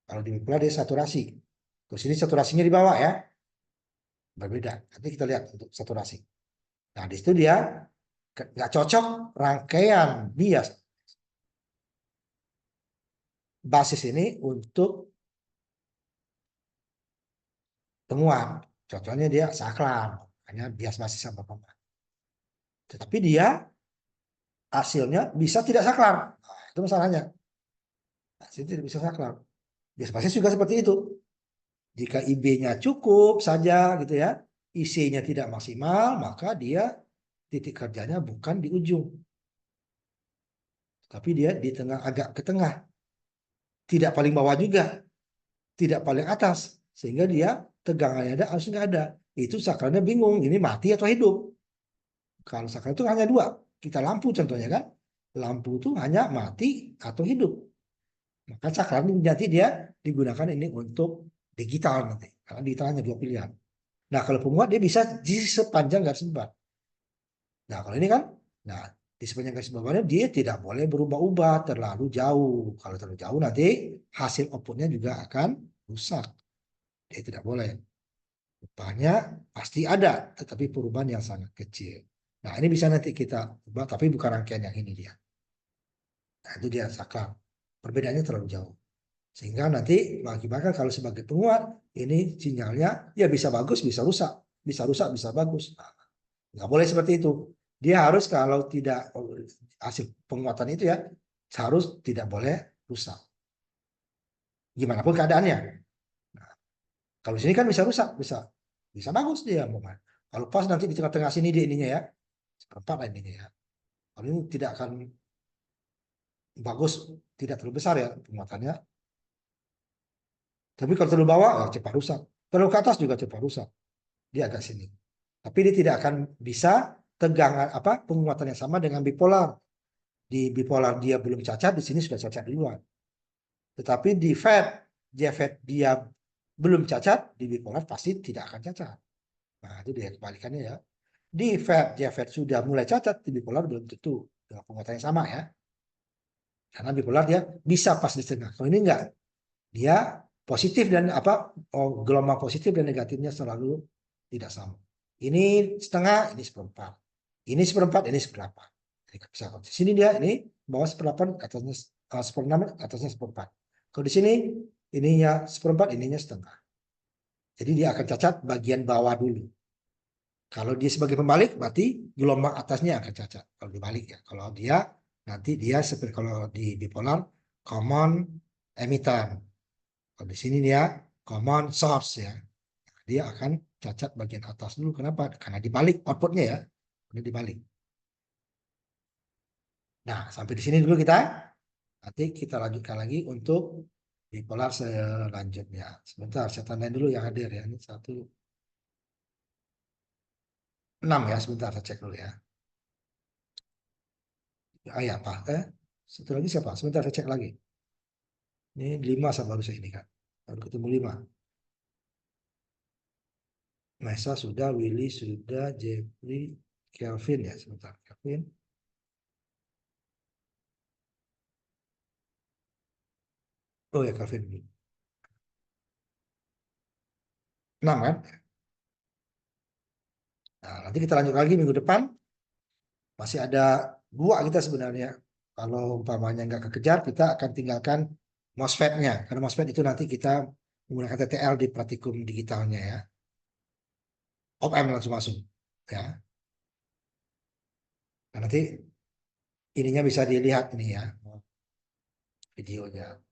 Kalau di bipolar dia saturasi. Terus ini saturasinya di bawah ya. Berbeda. Nanti kita lihat untuk saturasi. Nah, di situ dia nggak cocok rangkaian bias basis ini untuk penguat. Contohnya dia saklar, hanya bias basis sama penguat. Tetapi dia hasilnya bisa tidak saklar. Nah, itu masalahnya. Hasilnya tidak bisa saklar. Bias basis juga seperti itu. Jika IB-nya cukup saja gitu ya, IC-nya tidak maksimal, maka dia titik kerjanya bukan di ujung. Tapi dia di tengah, agak ke tengah. Tidak paling bawah juga, tidak paling atas. Sehingga dia tegangannya ada, harus nggak ada. Itu sakralnya bingung, ini mati atau hidup. Kalau sakral itu hanya dua. Kita lampu contohnya kan. Lampu itu hanya mati atau hidup. Maka sakral ini nanti dia digunakan ini untuk digital nanti. Karena digital hanya dua pilihan. Nah kalau penguat dia bisa di sepanjang garis bawah. Nah kalau ini kan, nah di sepanjang garis bawahnya dia tidak boleh berubah-ubah terlalu jauh. Kalau terlalu jauh nanti hasil outputnya juga akan rusak. Dia tidak boleh. Rupanya pasti ada, tetapi perubahan yang sangat kecil. Nah ini bisa nanti kita ubah, tapi bukan rangkaian yang ini dia. Nah itu dia saklar. Perbedaannya terlalu jauh. Sehingga nanti mengakibatkan kalau sebagai penguat, ini sinyalnya ya bisa bagus, bisa rusak. Bisa rusak, bisa bagus. Nah, nggak boleh seperti itu. Dia harus kalau tidak hasil penguatan itu ya, harus tidak boleh rusak. Gimana pun keadaannya. Nah, kalau sini kan bisa rusak, bisa bagus dia. Kalau pas nanti di tengah-tengah sini dia ininya ya, seperempat lah ininya ya. Kalau ini tidak akan bagus, tidak terlalu besar ya penguatannya. Tapi kalau terlalu bawah ya cepat rusak. Terlalu ke atas juga cepat rusak. Dia agak sini. Tapi dia tidak akan bisa tegangan apa penguatan yang sama dengan bipolar. Di bipolar dia belum cacat, di sini sudah cacat duluan. Tetapi di JFET dia belum cacat, di bipolar pasti tidak akan cacat. Nah, itu dia kebalikannya ya. Di JFET sudah mulai cacat, di bipolar belum tentu dengan penguatan yang sama ya. Karena bipolar dia bisa pas di tengah. Kalau ini enggak, dia positif dan gelombang positif dan negatifnya selalu tidak sama. Ini setengah, ini seperempat. Ini seperempat, ini seperempat. Di sini dia ini bawah seperempat, atasnya seperenam, atasnya seperempat. Kalau di sini ininya seperempat, ininya setengah. Jadi dia akan cacat bagian bawah dulu. Kalau dia sebagai pembalik, berarti gelombang atasnya akan cacat. Kalau dibalik ya. Kalau dia nanti dia seperti kalau di bipolar common emitter. Kalau di sini dia common source ya. Dia akan cacat bagian atas dulu. Kenapa? Karena dibalik outputnya ya. Ini dibalik. Nah, sampai di sini dulu kita. Nanti kita lanjutkan lagi untuk bipolar selanjutnya. Sebentar, saya tandain dulu yang hadir ya. Ini 6 ya. Sebentar, saya cek dulu ya. Ya, Pak. Satu lagi siapa? Sebentar, saya cek lagi. Ini 5 saya baru saya ini kan. Baru ketemu 5. Mesa sudah, Willy sudah, Jeffrey, Kelvin ya. Sebentar, Kelvin. Oh ya, Kelvin dulu. 6 kan? Nah, nanti kita lanjut lagi minggu depan. Masih ada 2 kita sebenarnya. Kalau umpamanya nggak kekejar, kita akan tinggalkan MOSFET-nya. Karena MOSFET itu nanti kita menggunakan TTL di praktikum digitalnya ya. Op-amp langsung masuk. Ya. Nah, nanti ininya bisa dilihat ini ya. Videonya.